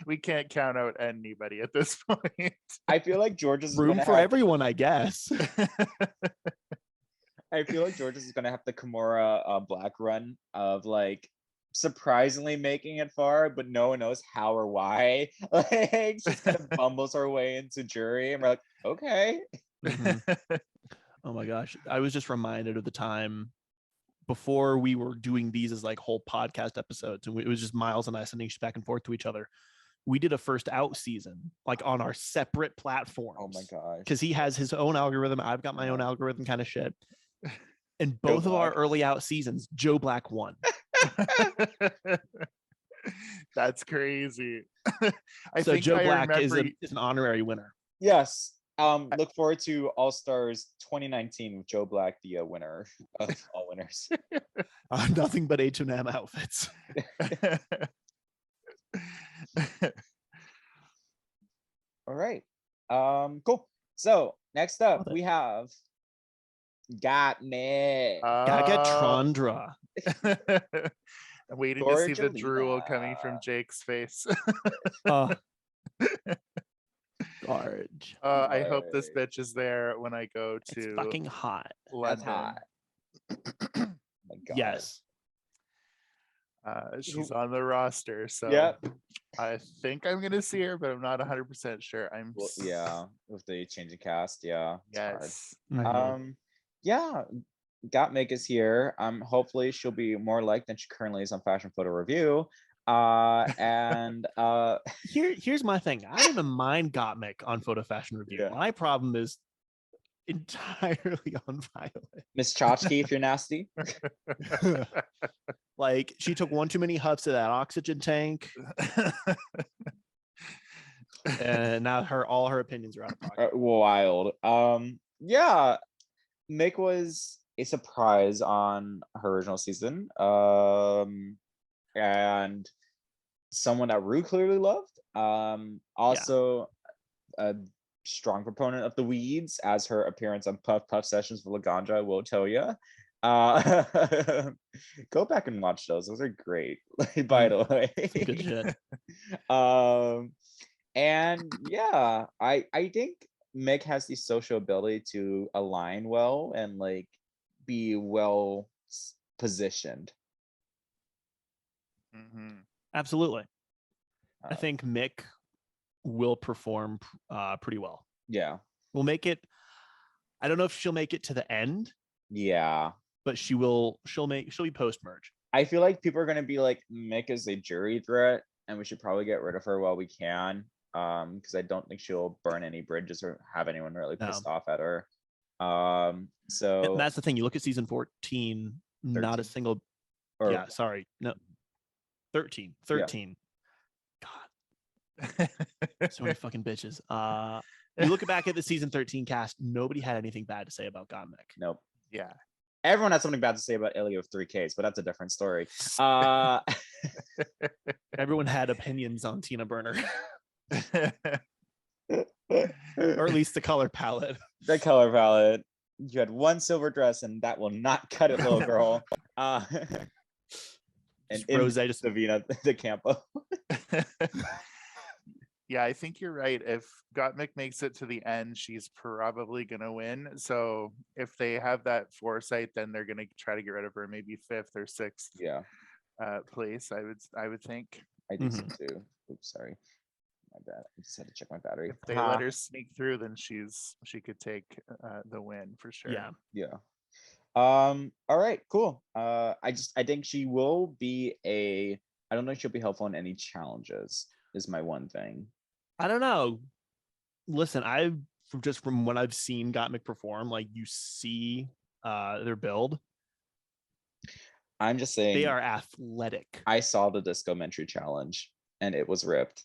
We can't count out anybody at this point.
I feel like Georges
room for everyone, I guess.
I feel like Georges is gonna have the Kimura Black run of like surprisingly making it far, but no one knows how or why. Like she kind of bumbles her way into jury, and we're like, okay.
Mm-hmm. Oh my gosh, I was just reminded of the time before we were doing these as like whole podcast episodes, and it was just Myles and I sending back and forth to each other. We did a first out season, like on our separate platforms.
Oh my gosh.
Because he has his own algorithm. I've got my own algorithm kind of shit. And both of our early out seasons, Joe Black won.
That's crazy.
So Joe Black is an honorary winner.
Yes. Look forward to All Stars 2019 with Joe Black, the winner of all winners.
Nothing but H&M outfits.
All right. Cool. So next up we have Got Me.
Gagatrondra.
I'm waiting to see the drool coming from Jake's face.
Gorge.
I hope this bitch is there when I go to.
It's fucking hot.
That's hot.
Oh my God. Yes.
She's on the roster, so
yep.
I think I'm gonna see her, but I'm not 100% sure.
Yeah, with the changing cast, yeah.
Yes.
Mm-hmm. Yeah, Gottmik is here. Hopefully she'll be more liked than she currently is on Fashion Photo Review. And
here's my thing. I don't even mind Gottmik on Photo Fashion Review.
Yeah.
My problem is entirely on Violet.
Miss Chachki, if you're nasty.
Like she took one too many huffs of that oxygen tank. And now all her opinions are out of pocket.
Wild. Yeah, Mick was a surprise on her original season. And someone that Rue clearly loved. Also a strong proponent of the weeds, as her appearance on Puff Puff Sessions with Laganja will tell you. Go back and watch those. Those are great. By the way.
Good shit.
And yeah, I think Meg has the social ability to align well and like be well positioned.
Mm-hmm.
Absolutely. I think Mick will perform pretty well.
Yeah.
We'll make it. I don't know if she'll make it to the end.
Yeah.
But she'll be post-merge.
I feel like people are gonna be like, Mick is a jury threat, and we should probably get rid of her while we can. Because I don't think she'll burn any bridges or have anyone really pissed off at her. So
and that's the thing. You look at season 14, 13. Not a single. No, 13. God, so many fucking bitches. You look back at the season 13 cast, nobody had anything bad to say about Gottmik.
Nope.
Yeah.
Everyone had something bad to say about Ilya of 3Ks, but that's a different story.
Everyone had opinions on Tina Burner. Or at least the color palette.
The color palette. You had one silver dress, and that will not cut it, little girl. And
Rose just
Davina de Campo.
Yeah, I think you're right. If Gottmik makes it to the end, she's probably gonna win. So if they have that foresight, then they're gonna try to get rid of her, maybe 5th or 6th place. I would think.
I think so too. Oops, sorry. My bad. I just had to check my battery.
If they let her sneak through, then she could take the win for sure.
Yeah. All right, cool. I think she will be I don't know if she'll be helpful in any challenges, is my one thing.
I don't know. Listen, from what I've seen Gottmik perform, like you see their build.
I'm just saying
they are athletic.
I saw the Disco Mentry challenge and it was ripped.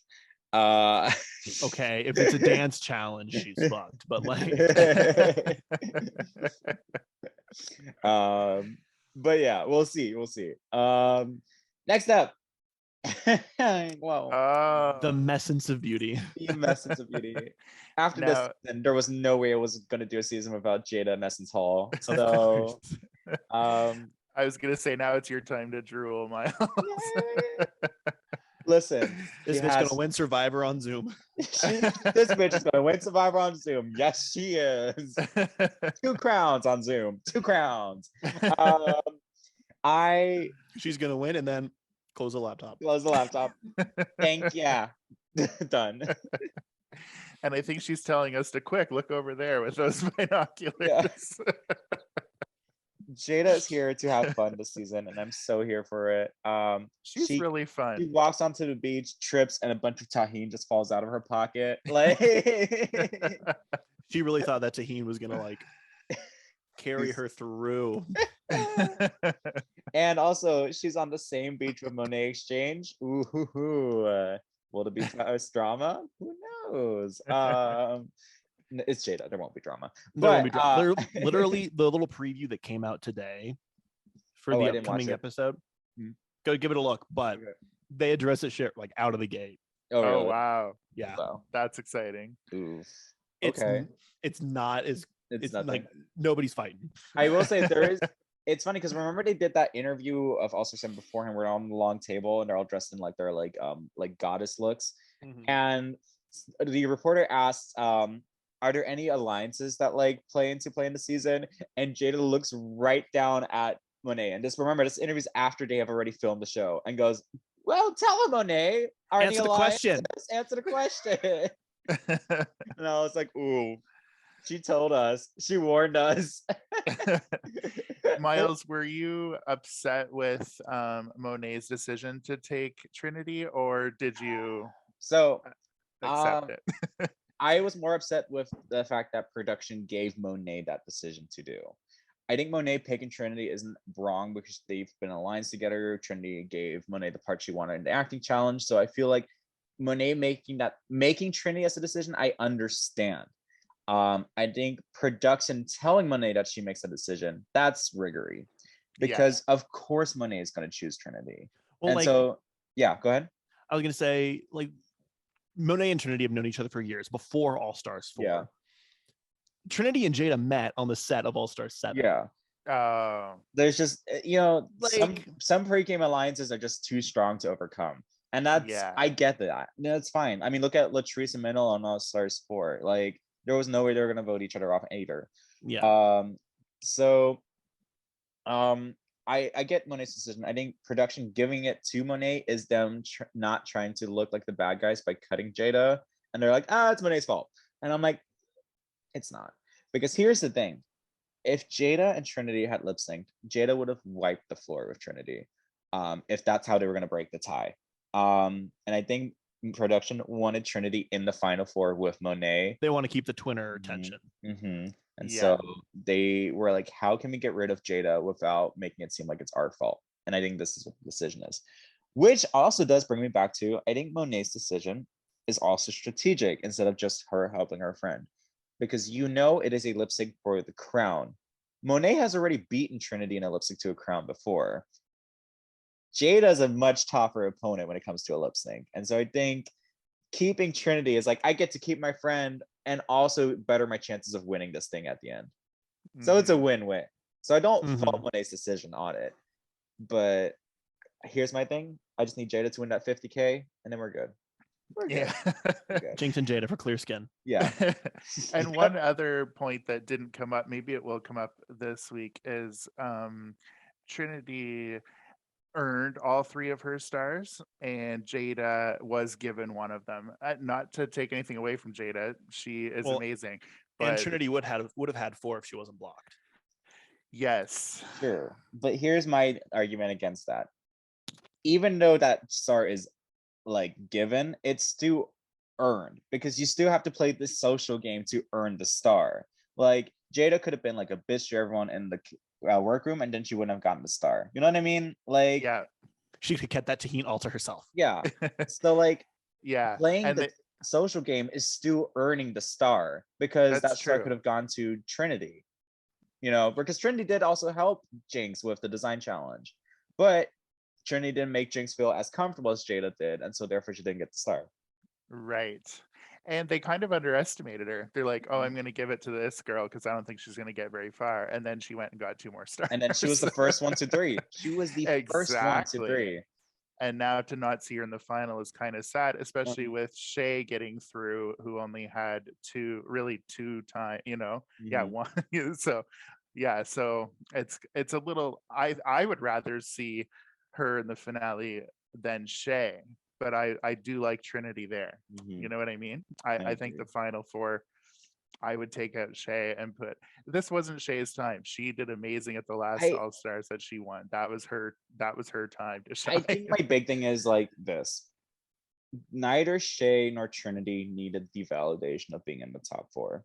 Okay, if it's a dance challenge, she's fucked. But like
but yeah, we'll see. Next up.
Wow. The Messence of Beauty.
The Messence of Beauty. After this, then there was no way I was gonna do a season without Jada and Essence Hall. So
I was gonna say now it's your time to drool, Myles.
Listen,
this bitch gonna win Survivor on Zoom.
This bitch is gonna win Survivor on Zoom. Yes, she is. 2 crowns on Zoom. 2 crowns.
She's gonna win and then close the laptop.
Thank you. Done.
And I think she's telling us to quick look over there with those binoculars. Yeah.
Jada is here to have fun this season, and I'm so here for it.
She's really fun.
She walks onto the beach, trips, and a bunch of tahini just falls out of her pocket. Like
she really thought that tahini was gonna like carry her through.
And also, she's on the same beach with Monet Exchange. Ooh, will there be drama? Who knows? It's Jada. There won't be drama.
Literally, the little preview that came out today for the upcoming episode. Go give it a look. But they address it shit like out of the gate.
Oh, really? Wow.
Yeah,
that's exciting.
Ooh.
It's not as it's like nobody's fighting.
I will say there is. It's funny because remember they did that interview of All Star 7 beforehand. We're on the long table and they're all dressed in like their like goddess looks. And the reporter asked, are there any alliances that like play into the season? And Jada looks right down at Monet. And just remember, this interview's after they have already filmed the show, and goes, "Well, tell him, Monet.
Answer the question.
Answer the question." And I was like, "Ooh, she told us. She warned us."
Myles, were you upset with Monet's decision to take Trinity, or did you accept it?
I was more upset with the fact that production gave Monet that decision to do. I think Monet picking Trinity isn't wrong because they've been alliance together. Trinity gave Monet the part she wanted in the acting challenge. So I feel like Monet making Trinity as a decision, I understand. I think production telling Monet that she makes a decision, that's riggery. Because of course Monet is going to choose Trinity.
Well,
and so, yeah, go ahead.
I was going to say, like, Monet and Trinity have known each other for years before All Stars 4.
Yeah.
Trinity and Jada met on the set of All Stars 7.
Yeah. There's just, like, some pre-game alliances are just too strong to overcome. And that's, I get that. That's fine. I mean, look at Latrice and Minnow on All Stars 4. Like, there was no way they were going to vote each other off either.
Yeah.
I get Monet's decision. I think production giving it to Monet is them not trying to look like the bad guys by cutting Jada. And they're like, it's Monet's fault. And I'm like, it's not. Because here's the thing. If Jada and Trinity had lip synced, Jada would have wiped the floor with Trinity. If that's how they were going to break the tie. And I think production wanted Trinity in the final four with Monet.
They want to keep the twinner tension.
And so they were like, how can we get rid of Jada without making it seem like it's our fault? And I think this is what the decision is. Which also does bring me back to, I think Monet's decision is also strategic instead of just her helping her friend. Because it is a lip sync for the crown. Monet has already beaten Trinity in a lip sync to a crown before. Jada is a much tougher opponent when it comes to a lip sync. And so I think keeping Trinity is like, I get to keep my friend and also better my chances of winning this thing at the end. So it's a win-win. So I don't fault Monet's decision on it. But here's my thing. I just need Jada to win that 50K and then we're good.
Jinx and Jada for clear skin.
Yeah.
And one other point that didn't come up, maybe it will come up this week, is Trinity earned all 3 of her stars and Jada was given one of them. Not to take anything away from Jada, she is amazing,
but and Trinity would have had 4 if she wasn't blocked.
Yes,
sure. But here's my argument against that. Even though that star is like given, it's still earned because you still have to play the social game to earn the star. Like Jada could have been like a bitch to everyone in the workroom and then she wouldn't have gotten the star. You know what I mean? Like,
she could have kept that Tahini all to herself.
Yeah. So like, playing
and
the social game is still earning the star because that star could have gone to Trinity. Because Trinity did also help Jinx with the design challenge, but Trinity didn't make Jinx feel as comfortable as Jada did, and so therefore she didn't get the star.
Right. And they kind of underestimated her. They're like, I'm going to give it to this girl because I don't think she's going to get very far. And then she went and got 2 more stars.
And then she was the first 1 to 3. She was the first 1 to 3.
And now to not see her in the final is kind of sad, especially with Shay getting through, who only had 2 times, one. So it's a little, I would rather see her in the finale than Shay. But I do like Trinity there. You know what I mean? I think the final 4, I would take out Shay and this wasn't Shay's time. She did amazing at the last All Stars that she won. That was her time to shine.
I think my big thing is like this. Neither Shay nor Trinity needed the validation of being in the top 4.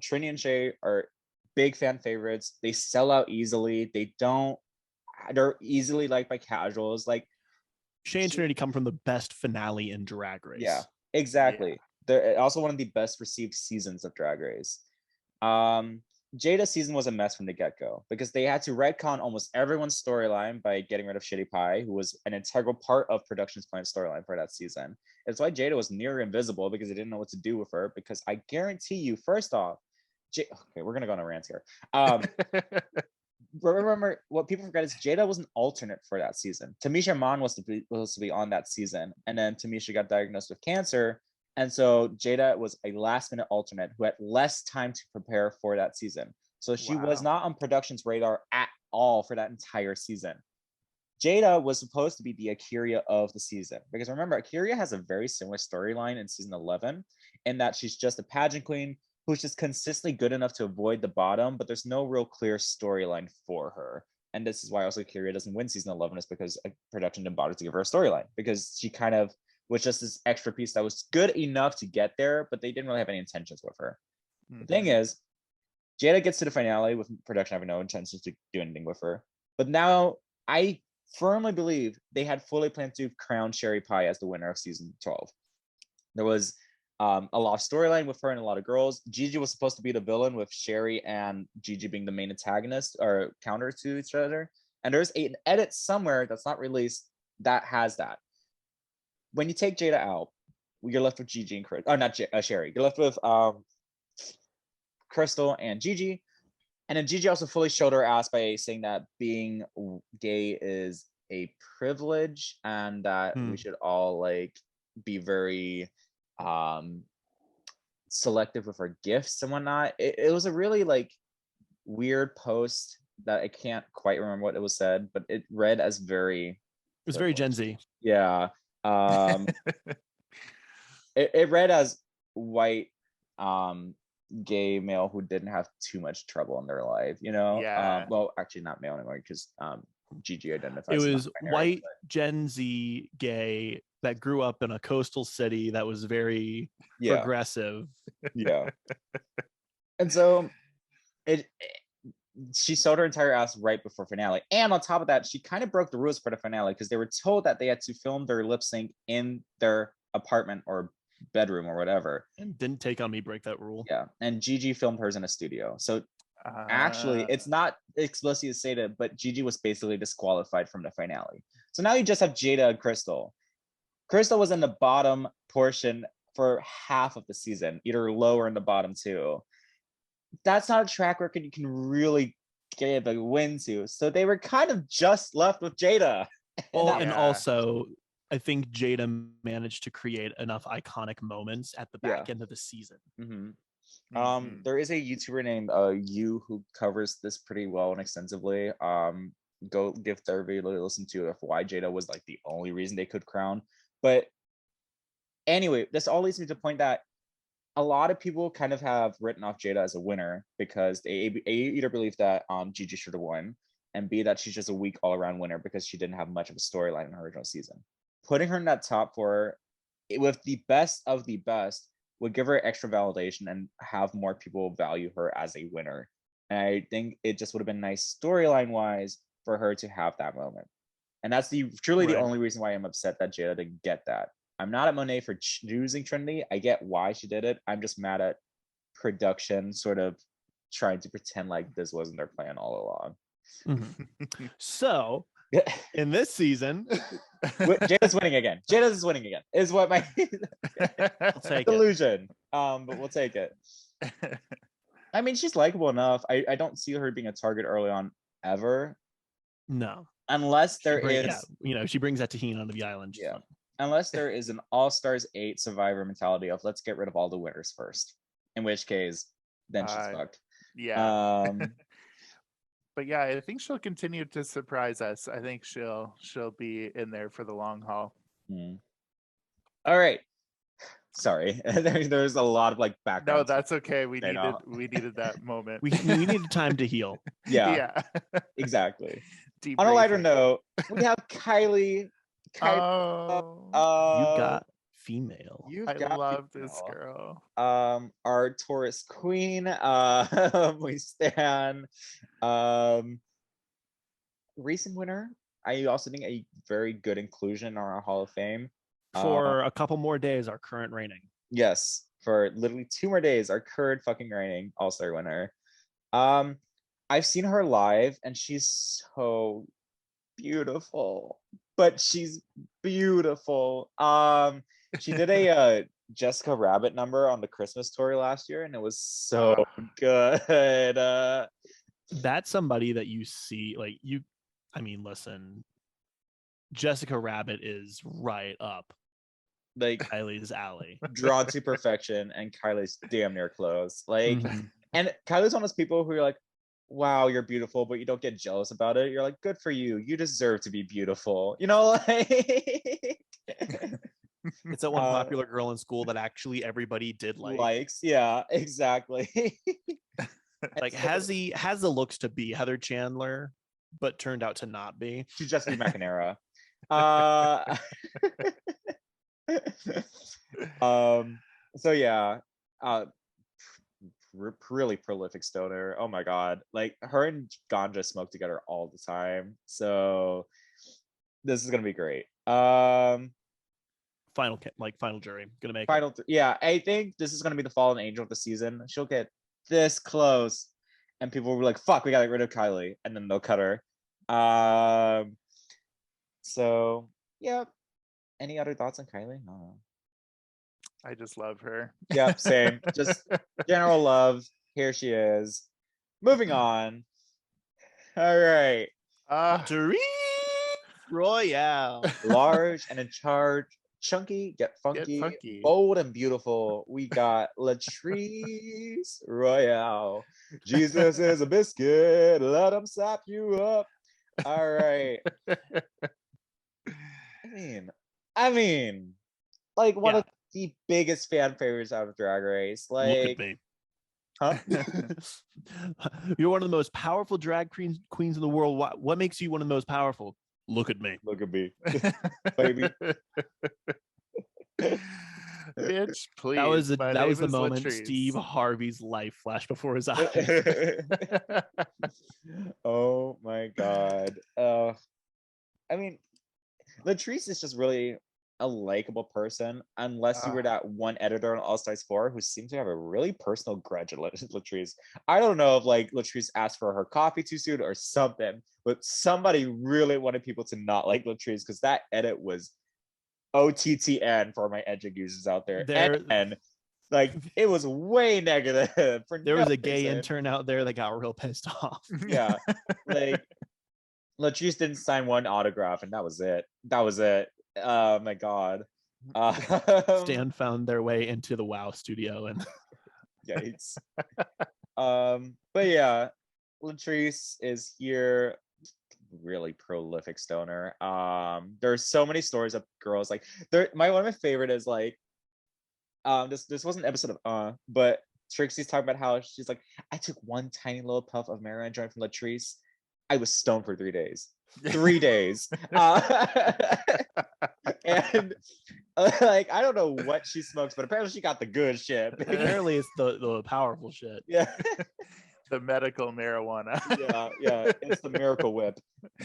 Trinity and Shay are big fan favorites. They sell out easily. They're easily liked by casuals. Like,
Shay and Trinity come from the best finale in Drag Race.
Yeah, exactly. Yeah. They're also one of the best received seasons of Drag Race. Jada's season was a mess from the get-go because they had to retcon almost everyone's storyline by getting rid of Shitty Pie, who was an integral part of production's planned storyline for that season. It's why Jada was near invisible because they didn't know what to do with her. Because I guarantee you, first off, okay, we're gonna go on a rant here. Remember, what people forget is Jada was an alternate for that season. Tamisha Mon was supposed to be on that season, and then Tamisha got diagnosed with cancer, and so Jada was a last-minute alternate who had less time to prepare for that season. So she was not on production's radar at all for that entire season. Jada was supposed to be the Akira of the season because remember, Akira has a very similar storyline in season 11, in that she's just a pageant queen who's just consistently good enough to avoid the bottom, but there's no real clear storyline for her. And this is why also Kyria doesn't win season 11, is because production didn't bother to give her a storyline, because she kind of was just this extra piece that was good enough to get there, but they didn't really have any intentions with her. The thing is, Jada gets to the finale with production having no intentions to do anything with her. But now I firmly believe they had fully planned to crown Sherry Pie as the winner of season 12. There was a lot of storyline with her and a lot of girls. Gigi was supposed to be the villain, with Sherry and Gigi being the main antagonist or counter to each other. And there's an edit somewhere that's not released that has that. When you take Jada out, you're left with Gigi and Chris. Oh, not Sherry. You're left with Crystal and Gigi. And then Gigi also fully showed her ass by saying that being gay is a privilege and that we should all like be very selective with our gifts and whatnot. It was a really like weird post that I can't quite remember what it was said, but it read as very.
It was very Gen Z.
Yeah. It read as white gay male who didn't have too much trouble in their life, you know.
Yeah.
Well, actually not male anymore because Gigi identifies.
It was white Gen Z gay that grew up in a coastal city that was very progressive.
Yeah. And so she sold her entire ass right before finale. And on top of that, she kind of broke the rules for the finale because they were told that they had to film their lip sync in their apartment or bedroom or whatever.
And didn't Take On Me break that rule.
Yeah. And Gigi filmed hers in a studio. So actually, it's not explicitly stated, but Gigi was basically disqualified from the finale. So now you just have Jada and Crystal. Crystal was in the bottom portion for half of the season, either low or in the bottom two. That's not a track record you can really give a win to. So they were kind of just left with Jada.
Well, and also, I think Jada managed to create enough iconic moments at the back end of the season.
Mm-hmm. There is a YouTuber named You who covers this pretty well and extensively. Go give therapy a listen to why Jada was like the only reason they could crown. But anyway, this all leads me to the point that a lot of people kind of have written off Jada as a winner because they either believe that Gigi should have won, and B, that she's just a weak all-around winner because she didn't have much of a storyline in her original season. Putting her in that top four with the best of the best would give her extra validation and have more people value her as a winner. And I think it just would have been nice storyline-wise for her to have that moment. And that's truly the only reason why I'm upset that Jada didn't get that. I'm not at Monet for choosing Trinity. I get why she did it. I'm just mad at production sort of trying to pretend like this wasn't their plan all along.
So in this season,
Jada's winning again. Jada's winning again is what my illusion. But we'll take it. I mean, she's likable enough. I don't see her being a target early on ever.
No.
Unless there is,
she brings that tahini onto the island.
Yeah. Unless there is an All-Stars 8 Survivor mentality of let's get rid of all the winners first. In which case, then she's fucked.
Yeah. But yeah, I think she'll continue to surprise us. I think she'll be in there for the long haul.
All right. Sorry, there's a lot of like background.
No, that's okay. We needed that moment.
We needed time to heal.
Yeah. Exactly. On a lighter note, we have Kylie.
You got female.
I love this girl.
Our Taurus queen. We stand. Recent winner. I also think a very good inclusion in our Hall of Fame.
For a couple more days, our current reigning.
Yes, for literally 2 more days, our current fucking reigning All-Star winner. I've seen her live, and she's so beautiful. But she's beautiful. She did a Jessica Rabbit number on the Christmas tour last year, and it was so good.
That's somebody that you see, listen, Jessica Rabbit is right up
like
Kylie's alley.
Drawn to perfection, and Kylie's damn near close. Like, and Kylie's one of those people who you're like, wow, you're beautiful, but you don't get jealous about it. You're like, good for you. You deserve to be beautiful. Like
it's that one popular girl in school that actually everybody did
likes. Yeah, exactly.
Like has the looks to be Heather Chandler, but turned out to not be.
To just be McNamara. So yeah, really prolific stoner. Oh my god, like her and Ganja smoke together all the time. So This is gonna be great.
Final jury gonna make
final. Yeah, I think this is gonna be the fallen angel of the season. She'll get this close, and people will be like, "Fuck, we gotta get rid of Kylie," and then they'll cut her. So yeah. Any other thoughts on Kylie? No.
I just love her.
Yep, same. Just general love. Here she is. Moving on. All right.
Therese Royale.
Large and in charge. Chunky, get funky, bold and beautiful. We got Latrice Royale. Jesus is a biscuit. Let him sap you up. All right. I mean, like one of the biggest fan favorites out of Drag Race. Like,
look at me. Huh? You're one of the most powerful drag queens in the world. What makes you one of the most powerful? Look at me.
Look at me. Baby.
Bitch, please.
That was the moment Latrice. Steve Harvey's life flashed before his eyes.
Oh my God. I mean, Latrice is just really a likable person, unless you were that one editor on All Stars 4 who seemed to have a really personal grudge at Latrice. I don't know if like Latrice asked for her coffee too soon or something, but somebody really wanted people to not like Latrice because that edit was OTTN for my edging users out there. And like it was way negative.
There was a gay intern out there that got real pissed off.
Yeah, like Latrice didn't sign one autograph, and that was it. Oh my God.
Stan found their way into the WoW studio and
yikes. But yeah, Latrice is here. Really prolific stoner. There's so many stories of girls like one of my favorite is like this wasn't an episode of but Trixie's talking about how she's like, I took one tiny little puff of marijuana joint from Latrice. I was stoned for 3 days. 3 days. And like I don't know what she smokes, but apparently she got the good shit.
Apparently it's the powerful shit.
Yeah.
The medical marijuana.
Yeah. It's the miracle whip.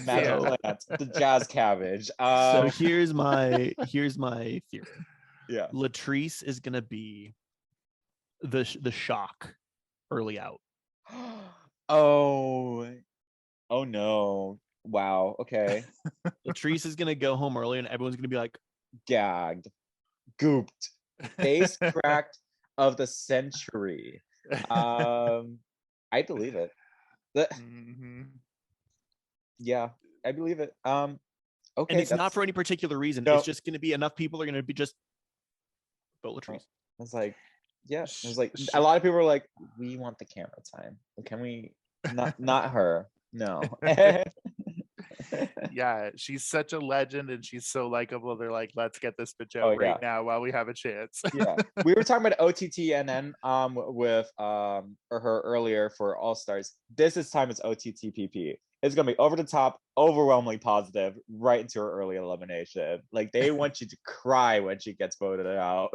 Magic plants, the jazz cabbage.
So here's my theory.
Yeah.
Latrice is gonna be the shock early out.
Oh no. Wow. Okay.
Latrice is gonna go home early and everyone's gonna be like
gagged, gooped, face cracked of the century. I believe it. Yeah, I believe it. Okay.
And it's not for any particular reason. No. It's just gonna be enough people are gonna be just vote Latrice.
It's like, yeah. It's like a lot of people are like, we want the camera time. Can we not her? No.
Yeah, she's such a legend and she's so likable. They're like, let's get this bitch out right now while we have a chance.
Yeah, we were talking about OTTNN with her earlier for All Stars. This time it's OTTPP. It's gonna be over the top, overwhelmingly positive, right into her early elimination. Like they want you to cry when she gets voted out.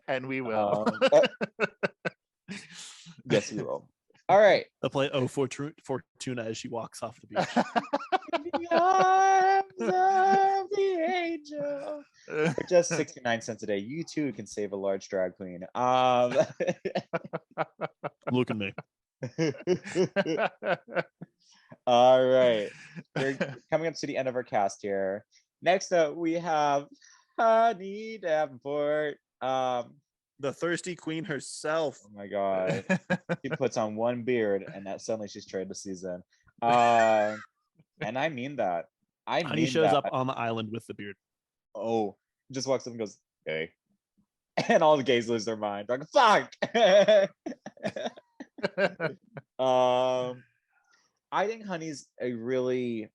And we will.
Yes, we will. All right.
They'll play Fortuna as she walks off the beach.
In the arms of the angel. For just 69 cents a day, you too can save a large drag queen.
Look at me.
All right. We're coming up to the end of our cast here. Next up, we have Honey Davenport.
The thirsty queen herself.
Oh my God. She puts on one beard and that suddenly she's traded the season. And I mean that.
Honey shows up on the island with the beard.
Oh, just walks up and goes, hey. And all the gays lose their mind. They're like, fuck. I think Honey's a really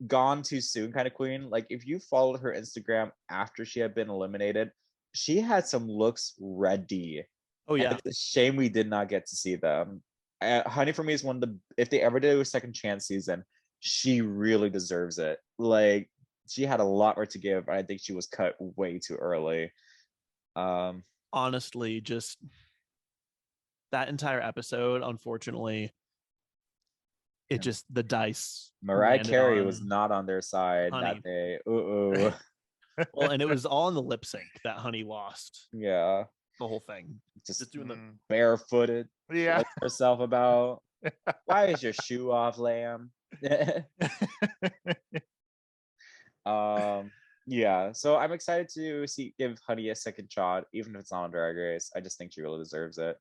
gone too soon kind of queen. Like if you followed her Instagram after she had been eliminated, she had some looks ready.
Oh yeah.
And it's a shame we did not get to see them. Honey for me is one of the, if they ever do a second chance season, she really deserves it. Like she had a lot more to give. I think she was cut way too early.
Honestly, just that entire episode, unfortunately, it just the dice.
Mariah
landed
Carey
on
was not on their side
Honey.
that day. Ooh.
Well, and it was all in the lip sync that Honey lost
Yeah.
the whole thing.
Just
doing the
barefooted.
Yeah.
Herself about. Why is your shoe off, lamb? Yeah, so I'm excited to give Honey a second shot, even if it's not on Drag Race. I just think she really deserves it.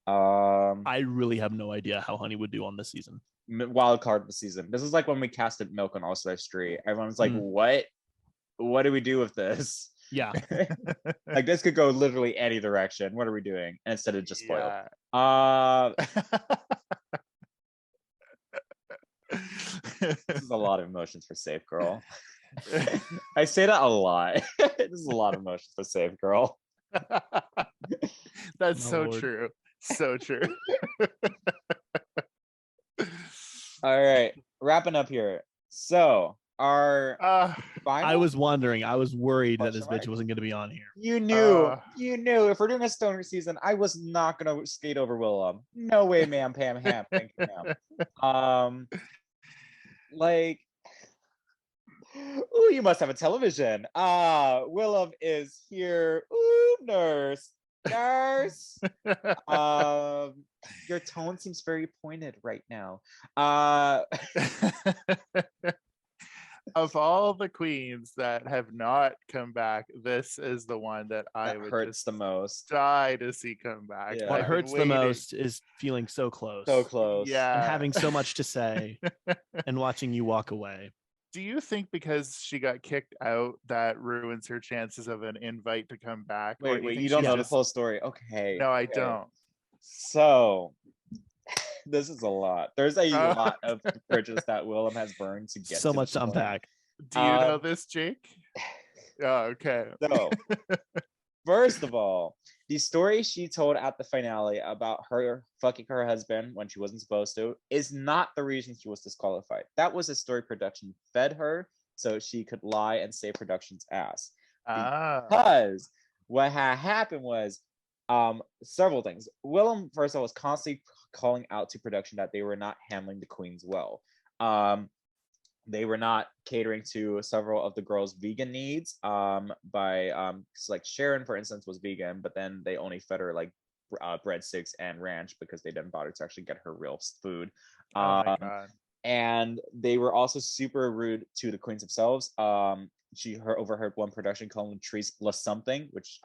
I really have no idea how Honey would do on this season.
Wild card of the season. This is like when we casted Milk on All Star Street. Everyone's like, what do we do with this?
Yeah.
Like this could go literally any direction. What are we doing? And instead of just spoiled. This is a lot of emotions for Safe Girl. I say that a lot. This is a lot of emotions for Safe Girl.
That's so true. So true.
All right, wrapping up here. So our
I was wondering. I was worried that this
Question mark?
bitch wasn't going to be on here.
You knew if we're doing a stoner season, I was not gonna skate over Willem. No way, ma'am, Pam, ham. Thank you, ma'am. Like, ooh, you must have a television. Willem is here. Ooh, nurse. Your tone seems very pointed right now.
Of all the queens that have not come back, this is the one that I would
hurts the most.
Die to see come back.
Yeah.
What hurts the most is feeling so close.
So close.
Yeah.
And having so much to say and watching you walk away.
Do you think because she got kicked out that ruins her chances of an invite to come back?
Wait, you don't know the full story. Okay.
No, I don't.
So this is a lot. There's a lot of bridges that Willem has burned to get
so
to
much to unpack.
Do you know this, Jake? Oh, okay.
So first of all, the story she told at the finale about her fucking her husband when she wasn't supposed to is not the reason she was disqualified. That was a story production fed her so she could lie and save production's ass. Because what had happened was several things. Willem, first of all, was constantly calling out to production that they were not handling the queens well. They were not catering to several of the girls' vegan needs. Like Sharon, for instance, was vegan, but then they only fed her like breadsticks and ranch because they didn't bother to actually get her real food.
Oh my God.
And they were also super rude to the queens themselves. She overheard one production calling Trees something, which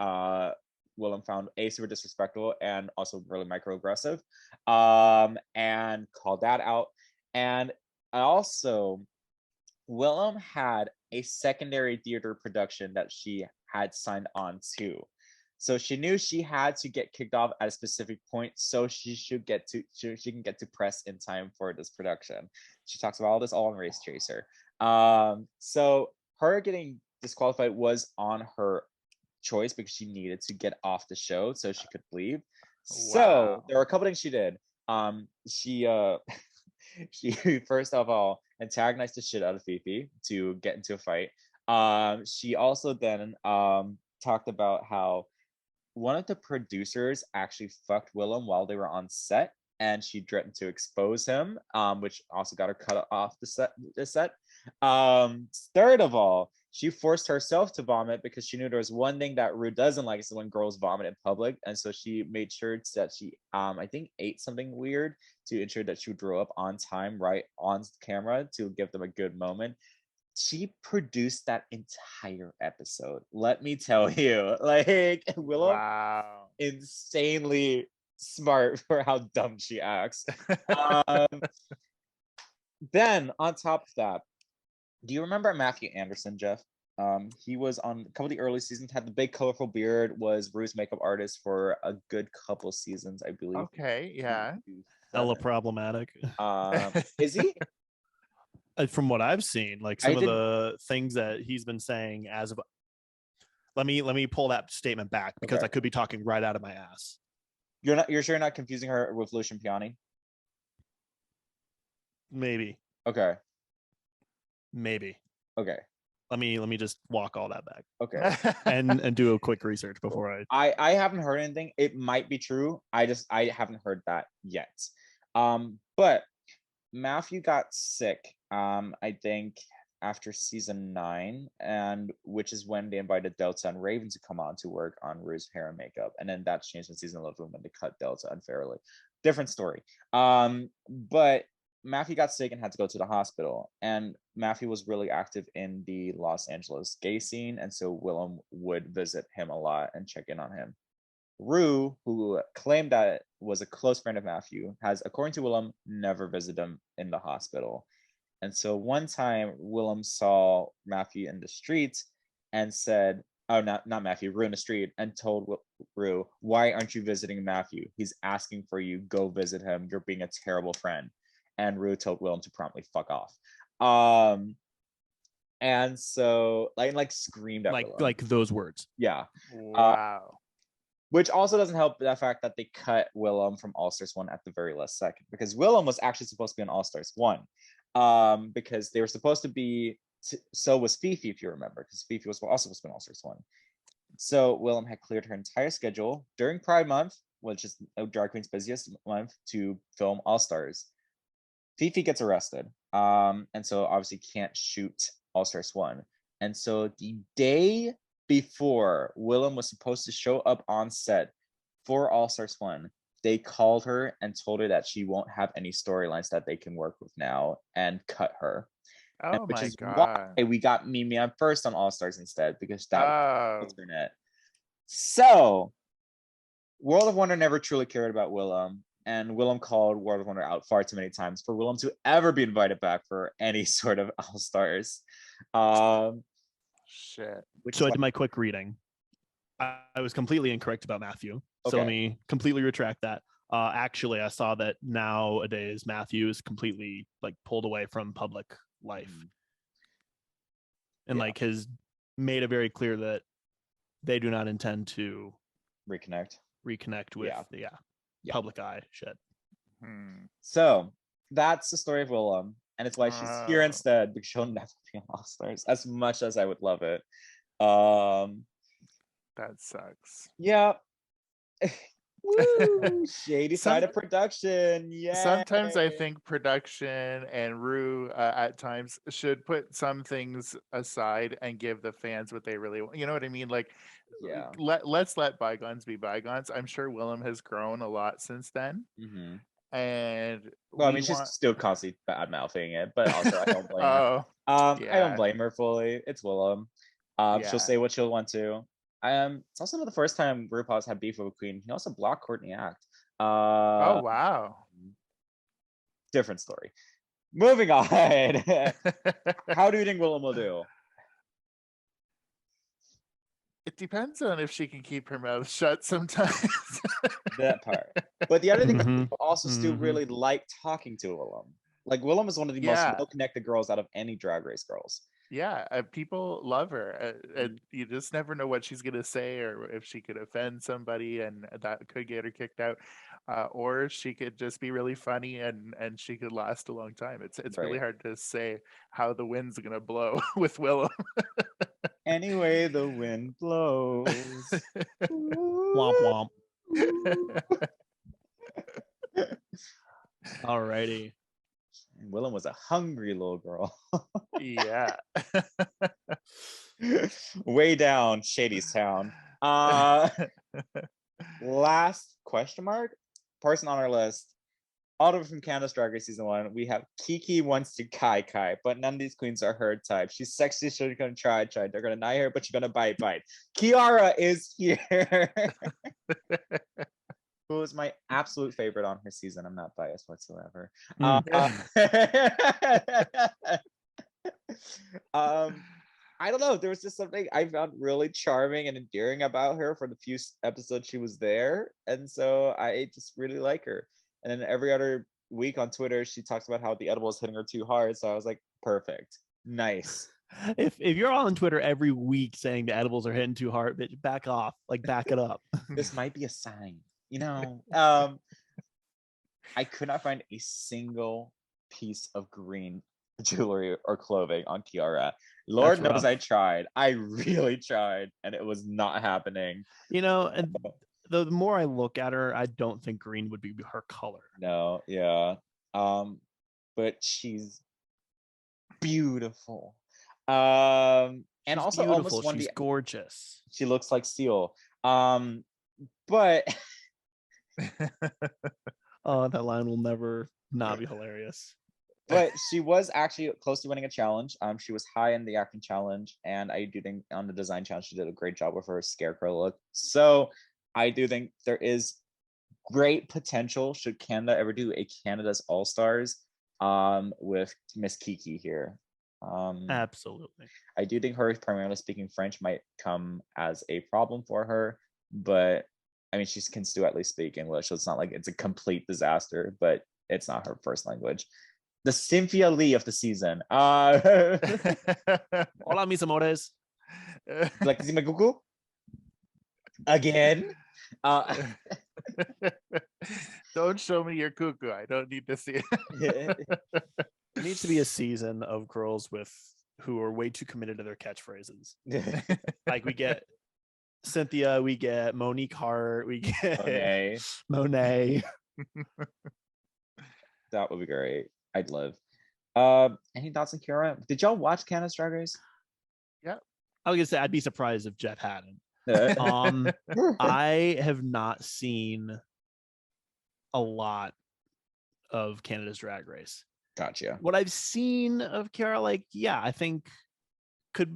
Willem found super disrespectful and also really microaggressive, and called that out. And also, Willem had a secondary theater production that she had signed on to. So she knew she had to get kicked off at a specific point so she can get to press in time for this production. She talks about all this all in Race Chaser. So her getting disqualified was on her choice because she needed to get off the show so she could leave. Wow. So there were a couple things she did. She first of all antagonized the shit out of Fifi to get into a fight. She also then talked about how one of the producers actually fucked Willem while they were on set, and she threatened to expose him, which also got her cut off the set. Third of all, she forced herself to vomit because she knew there was one thing that Rue doesn't like is when girls vomit in public, and so she made sure that she I think ate something weird to ensure that she would throw up on time, right on camera, to give them a good moment. She produced that entire episode. Let me tell you, like Willow, insanely smart for how dumb she acts. Then on top of that, do you remember Matthew Anderson, Jeff? He was on a couple of the early seasons, had the big colorful beard, was Rue's makeup artist for a good couple seasons, I believe.
Okay, yeah.
Hella problematic.
Is he?
From what I've seen, like some of the things that he's been saying as of, let me pull that statement back because I could be talking right out of my ass.
You're sure you're not confusing her with Lucian Piani?
Maybe.
Okay.
Maybe.
Okay.
Let me just walk all that back.
Okay.
and do a quick research before
I haven't heard anything. It might be true. I haven't heard that yet. But Matthew got sick, I think after season 9, and which is when they invited Delta and Raven to come on to work on Rue's hair and makeup. And then that changed in season 11 when they cut Delta unfairly. Different story. But Matthew got sick and had to go to the hospital. And Matthew was really active in the Los Angeles gay scene. And so Willem would visit him a lot and check in on him. Rue, who claimed that was a close friend of Matthew, has, according to Willem, never visited him in the hospital. And so one time, Willem saw Matthew in the street and said, oh, not Matthew, Rue in the street, and told Rue, why aren't you visiting Matthew? He's asking for you. Go visit him. You're being a terrible friend. And Rue told Willem to promptly fuck off. And so, like screamed at Willem.
Like those words.
Yeah.
Wow.
Which also doesn't help the fact that they cut Willem from All Stars 1 at the very last second, because Willem was actually supposed to be on All Stars 1. Because they were supposed to be, so was Fifi, if you remember, because Fifi was also supposed to be on All Stars 1. So Willem had cleared her entire schedule during Pride Month, which is Drag Queen's busiest month, to film All Stars. Fifi gets arrested, and so obviously can't shoot All Stars 1. And so the day before Willem was supposed to show up on set for All Stars 1, they called her and told her that she won't have any storylines that they can work with now and cut her.
Oh
which
my
is
god.
why we got Mimi on first on All Stars instead, because that was alternate. So World of Wonder never truly cared about Willem, and Willem called World of Wonder out far too many times for Willem to ever be invited back for any sort of All Stars.
Shit.
So I did my quick reading. I was completely incorrect about Matthew. So let me completely retract that. Actually, I saw that nowadays Matthew is completely like pulled away from public life, and like has made it very clear that they do not intend to reconnect with the public eye shit.
So that's the story of Willem, and it's why she's here instead, because she'll never be on All Stars, as much as I would love it.
That sucks.
Yeah. Woo! Shady side of production. Yeah.
Sometimes I think production and Rue at times should put some things aside and give the fans what they really want. You know what I mean? Like, let's let bygones be bygones. I'm sure Willem has grown a lot since then. And
well, I mean, she's still constantly bad mouthing it, but also I don't blame her. I don't blame her fully. It's Willem. She'll say what she'll want to. It's also not the first time RuPaul's had beef with a queen. He also blocked Courtney Act.
Oh wow.
Different story. Moving on. How do you think Willem will do?
It depends on if she can keep her mouth shut sometimes.
That part. But the other thing is people also still really like talking to Willem. Like, Willem is one of the most well-connected girls out of any Drag Race girls.
Yeah, people love her. And you just never know what she's going to say, or if she could offend somebody and that could get her kicked out. Or she could just be really funny and she could last a long time. It's really hard to say how the wind's going to blow with Willem.
Anyway, the wind blows.
Womp womp. Alrighty.
Willem was a hungry little girl.
Yeah.
Way down Shady's town. Last question mark person on our list. All of from Canada's Drag Race season 1, we have Kiki wants to Kai, but none of these queens are her type. She's sexy, she's gonna try. They're gonna deny her, but she's gonna bite. Kiara is here. Who is my absolute favorite on her season. I'm not biased whatsoever. I don't know. There was just something I found really charming and endearing about her for the few episodes she was there. And so I just really like her. And then every other week on Twitter, she talks about how the edible is hitting her too hard. So I was like, perfect. Nice.
If you're on Twitter every week saying the edibles are hitting too hard, bitch, back off. Like, back it up.
This might be a sign. You know, I could not find a single piece of green jewelry or clothing on Kiara. Lord knows I tried. I really tried, and it was not happening.
You know, and the more I look at her, I don't think green would be her color.
No, yeah. but she's beautiful. And
She's
also
beautiful.
almost won
She's gorgeous.
She looks like steel. But
Oh, that line will never not be hilarious.
but she was actually close to winning a challenge. She was high in the acting challenge, and I do think on the design challenge she did a great job with her scarecrow look. So I do think there is great potential should Canada ever do a Canada's All Stars with Miss Kiki here.
Absolutely.
I do think her primarily speaking French might come as a problem for her, but I mean, she can still at least speak English, so it's not like it's a complete disaster, but it's not her first language. The Cynthia Lee of the season.
Hola, mis amores.
Like to see my cuckoo? Again?
Don't show me your cuckoo. I don't need to see it.
There needs to be a season of girls who are way too committed to their catchphrases. Like we get Cynthia, we get Monique Hart, we get Monet.
That would be great. I'd live. Any thoughts on Kira? Did y'all watch Canada's Drag Race?
Yeah.
I was gonna say I'd be surprised if Jeff hadn't. I have not seen a lot of Canada's Drag Race.
Gotcha.
What I've seen of Kara, like, yeah, I think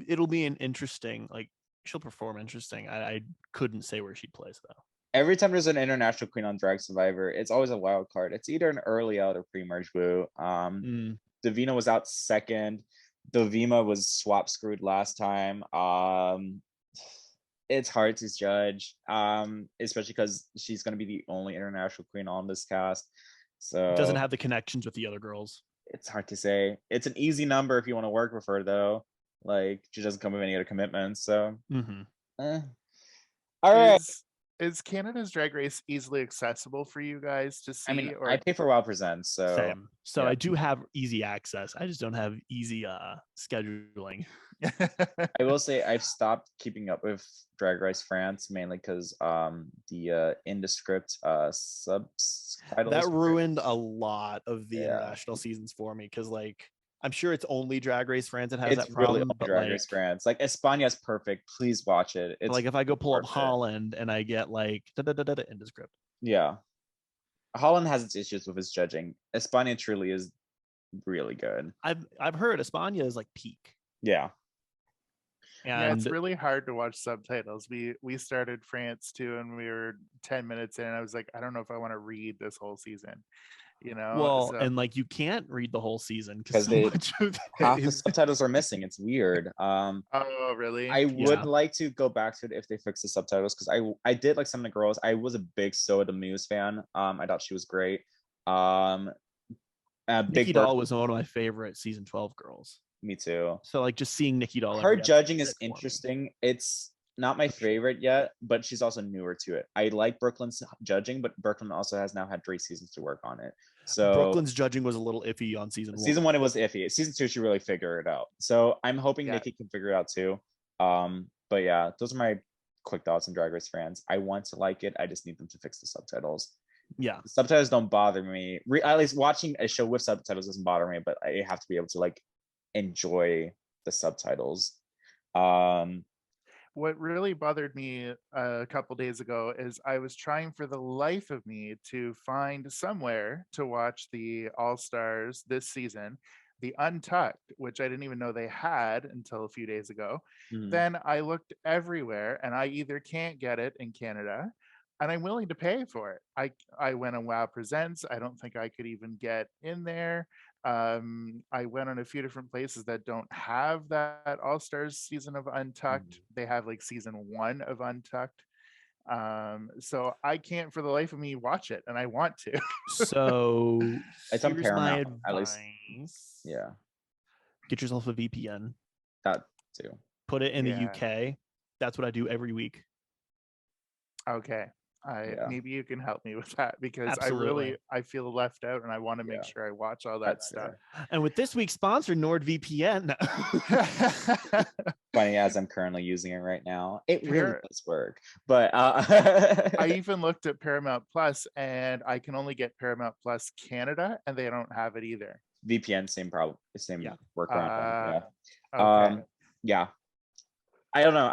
it'll be an interesting, like, she'll perform interesting. I couldn't say where she plays though.
Every time there's an international queen on Drag Survivor, it's always a wild card. It's either an early out or pre-merge woo. Davina was out second. Dovima was swap screwed last time. It's hard to judge, especially because she's going to be the only international queen on this cast. So
doesn't have the connections with the other girls.
It's hard to say. It's an easy number if you want to work with her, though. Like, she doesn't come with any other commitments. So, all right.
Is Canada's Drag Race easily accessible for you guys to see?
I mean, I pay for WoW Presents, so
same. So yeah. I do have easy access. I just don't have easy scheduling.
I will say I've stopped keeping up with Drag Race France mainly because the Indescript subtitles
that ruined a lot of the international seasons for me, because like I'm sure it's only Drag Race France that has that problem.
Really but Drag Race France, like España is perfect. Please watch it. It's
like if I go pull up Holland and I get like Indescript.
Yeah, Holland has its issues with its judging. España truly is really good.
I've heard España is like peak.
Yeah.
Yeah, it's really hard to watch subtitles. We started France too, and we were 10 minutes in, and I was like, I don't know if I want to read this whole season.
Well, and like you can't read the whole season because
half the subtitles are missing. It's weird.
Oh, really?
I would like to go back to it if they fix the subtitles, because I did like some of the girls. I was a big Soa de Muse fan. I thought she was great.
Nikki Doll was one of my favorite season 12 girls.
Me too.
So like just seeing Nikki Doll,
her judging is interesting. It's not my favorite yet, but she's also newer to it. I like Brooklyn's judging, but Brooklyn also has now had 3 seasons to work on it. So
Brooklyn's judging was a little iffy on season 1.
Season 1 it was iffy. Season 2 she really figured it out. So I'm hoping Nikki can figure it out too. But yeah, those are my quick thoughts on Drag Race France. I want to like it. I just need them to fix the subtitles.
Yeah,
the subtitles don't bother me. At least watching a show with subtitles doesn't bother me, but I have to be able to like enjoy the subtitles.
What really bothered me a couple days ago is I was trying for the life of me to find somewhere to watch the All Stars this season, the Untucked, which I didn't even know they had until a few days ago. Then I looked everywhere, and I either can't get it in Canada, and I'm willing to pay for it. I went on WoW Presents. I don't think I could even get in there. I went on a few different places that don't have that All Stars season of Untucked. They have like season 1 of Untucked. So I can't for the life of me watch it, and I want to.
So
it's on Paramount,
at
least. Yeah.
Get yourself a VPN.
That too.
Put it in the UK. That's what I do every week.
Okay. Maybe you can help me with that, because I feel left out, and I want to make sure I watch all that stuff.
And with this week's sponsor, NordVPN.
Funny, as I'm currently using it right now, it really does work. But
I even looked at Paramount Plus, and I can only get Paramount Plus Canada, and they don't have it either.
VPN, same problem, same
Yeah.
workaround. Yeah.
Okay.
Yeah. I don't know.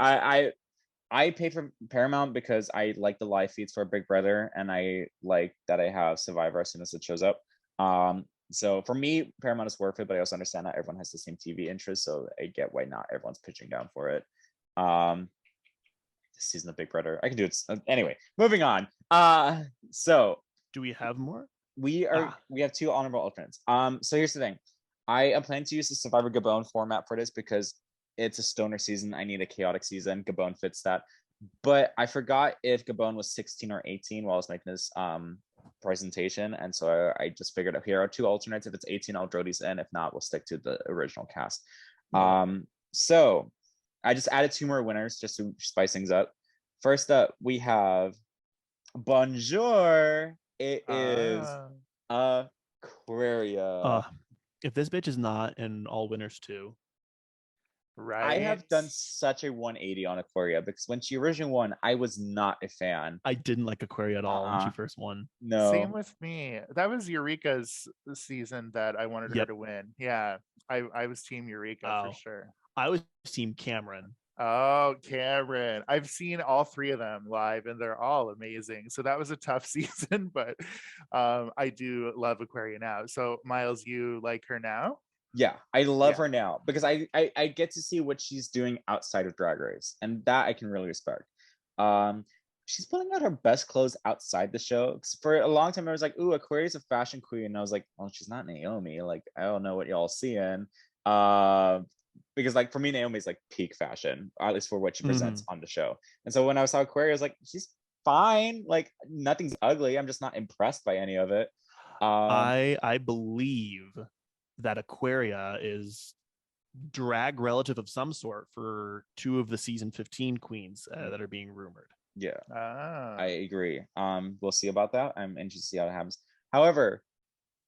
I pay for Paramount because I like the live feeds for Big Brother, and I like that I have Survivor as soon as it shows up. So for me, Paramount is worth it, but I also understand that everyone has the same TV interest, so I get why not everyone's pitching down for it. This season of Big Brother, I can do it anyway. Moving on. So
Do we have more?
we have 2 honorable alternates. So here's the thing. I am planning to use the Survivor Gabon format for this because it's a stoner season. I need a chaotic season. Gabon fits that. But I forgot if Gabon was 16 or 18 while I was making this presentation. And so I just figured out here are 2 alternates. If it's 18, I'll throw these in. If not, we'll stick to the original cast. So I just added 2 more winners just to spice things up. First up, we have Bonjour. It is Aquaria.
If this bitch is not in All Winners 2.
Right.
I have done such a 180 on Aquaria because when she originally won, I was not a fan.
I didn't like Aquaria at all when she first won.
No.
Same with me. That was Eureka's season that I wanted her to win. Yeah. I was team Eureka for sure.
I was team Cameron.
Oh, Cameron. I've seen all 3 of them live and they're all amazing. So that was a tough season, but I do love Aquaria now. So Myles, you like her now?
Yeah, I love her now because I get to see what she's doing outside of Drag Race, and that I can really respect. She's putting out her best clothes outside the show. For a long time, I was like, "Ooh, Aquaria's a fashion queen," and I was like, "Well, she's not Naomi. Like, I don't know what y'all seeing." Because like for me, Naomi's like peak fashion, at least for what she presents on the show. And so when I saw Aquaria, I was like, "She's fine. Like, nothing's ugly. I'm just not impressed by any of it."
I believe that Aquaria is drag relative of some sort for 2 of the season 15 queens that are being rumored.
Yeah, I agree. We'll see about that. I'm interested to see how it happens. However,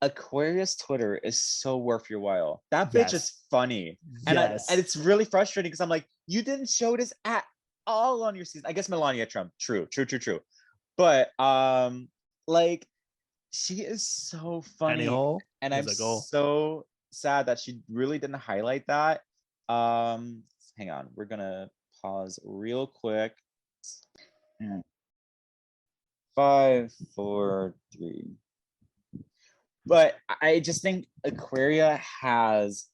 Aquarius Twitter is so worth your while. That bitch is funny, and it's really frustrating because I'm like, you didn't show this at all on your season. I guess Melania Trump. True. But like, she is so funny, and I'm so sad that she really didn't highlight that. Hang on, we're gonna pause real quick. 5, 4, 3. But I just think Aquaria has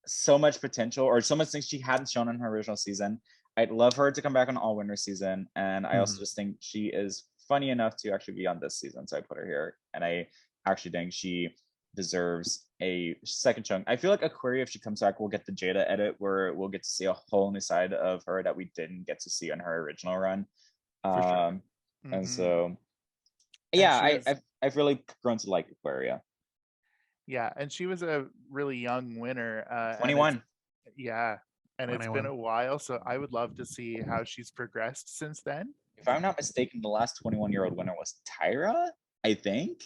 so much potential, or so much things she hadn't shown in her original season. I'd love her to come back on All Winner season, and I also just think she is funny enough to actually be on this season, so I put her here. And I actually think she deserves a second chunk. I feel like Aquaria, if she comes back, we'll get the Jada edit where we'll get to see a whole new side of her that we didn't get to see on her original run. And so, yeah, I've really grown to like Aquaria.
Yeah, and she was a really young winner.
21.
And it's been a while, so I would love to see how she's progressed since then.
If I'm not mistaken, the last 21-year-old winner was Tyra, I think.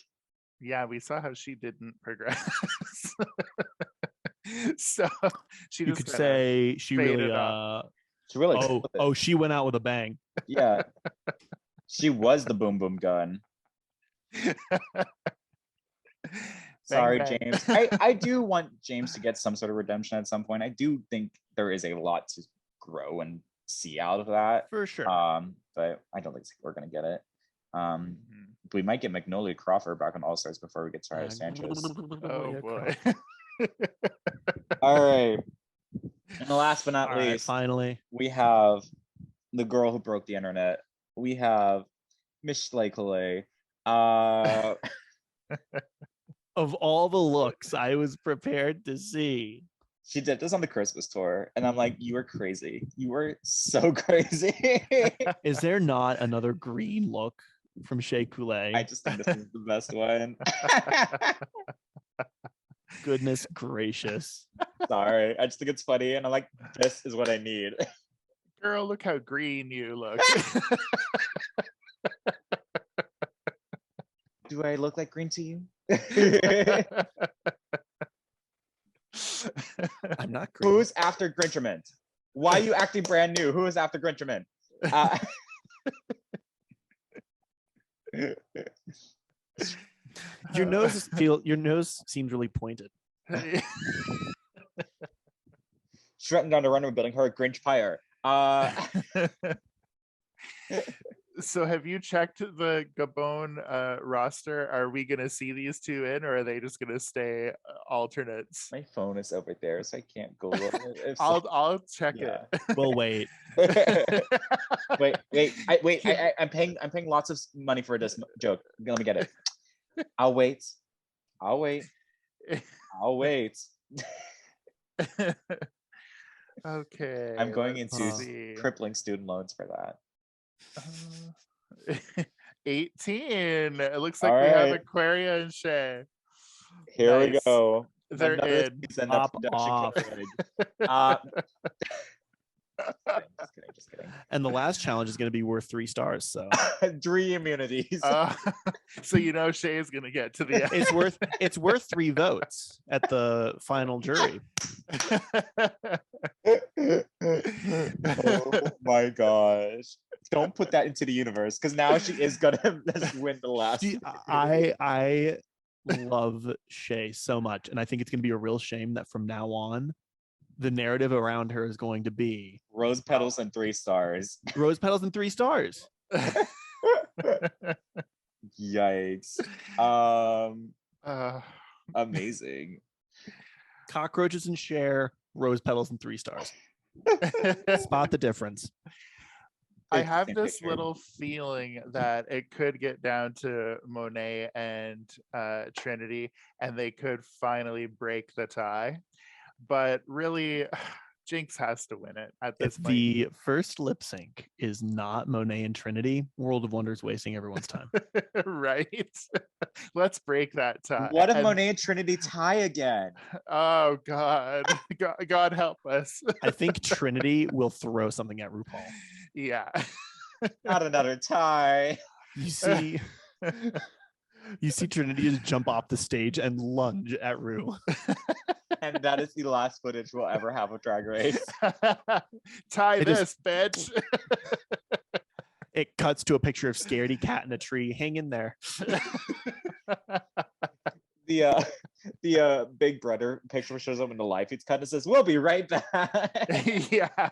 Yeah, we saw how she didn't progress. So
you could say she really she went out with a bang.
Yeah. She was the boom boom gun. Sorry, James. I do want James to get some sort of redemption at some point. I do think there is a lot to grow and see out of that.
For sure.
But I don't think we're gonna get it. We might get Magnolia Crawford back on All Stars before we get Soraya Sanchez.
Oh boy.
All right. And last but not least,
finally,
we have the girl who broke the internet. We have Miss Schley.
Of all the looks I was prepared to see,
she did this on the Christmas tour, and I'm like, you were crazy. You were so crazy.
Is there not another green look from Shea Coulee?
I just think this is the best one.
Goodness gracious.
Sorry. I just think it's funny, and I'm like, this is what I need.
Girl, look how green you look.
Do I look like green to you?
I'm not green.
Who's after Grincherman? Why are you acting brand new? Who is after Grincherman?
Your nose seems really pointed.
Strutting down the runway building her a Grinch pyre.
So have you checked the Gabon roster? Are we going to see these two in, or are they just going to stay alternates?
My phone is over there, so I can't Google it.
I'll check
Yeah.
it.
We'll wait.
I'm paying lots of money for this joke. Let me get it. I'll wait.
Okay.
I'm going into
see.
crippling student loans for that.
18. It looks like
All
we have
right.
Aquaria and Shay.
Here we
Nice.
go.
They're
Another
in.
season of
Pop
production
off.
coverage. Just kidding.
And the last challenge is going to be worth 3 stars. So
3 immunities.
So Shay is gonna get to the end.
it's worth 3 votes at the final jury.
Oh my gosh. Don't put that into the universe, because now she is gonna win the last.
I love Shay so much, and I think it's going to be a real shame that from now on the narrative around her is going to be
rose petals and 3 stars.
Rose petals and 3 stars.
Yikes. Amazing.
Cockroaches and Cher, rose petals and 3 stars. Spot the difference.
I have this little feeling that it could get down to Monet and Trinity, and they could finally break the tie. But really, Jinx has to win it at this point.
The first lip sync is not Monet and Trinity, World of Wonders wasting everyone's time.
Right? Let's break that tie.
What if Monet and Trinity tie again?
Oh God. God help us.
I think Trinity will throw something at RuPaul.
Yeah.
Not another tie.
You see Trinity just jump off the stage and lunge at Ru.
And that is the last footage we'll ever have of Drag Race.
Tie this, bitch.
It cuts to a picture of Scaredy Cat in a tree. Hang in there.
The Big Brother picture shows up in the live feeds, kind of says, "We'll be right back."
Yeah.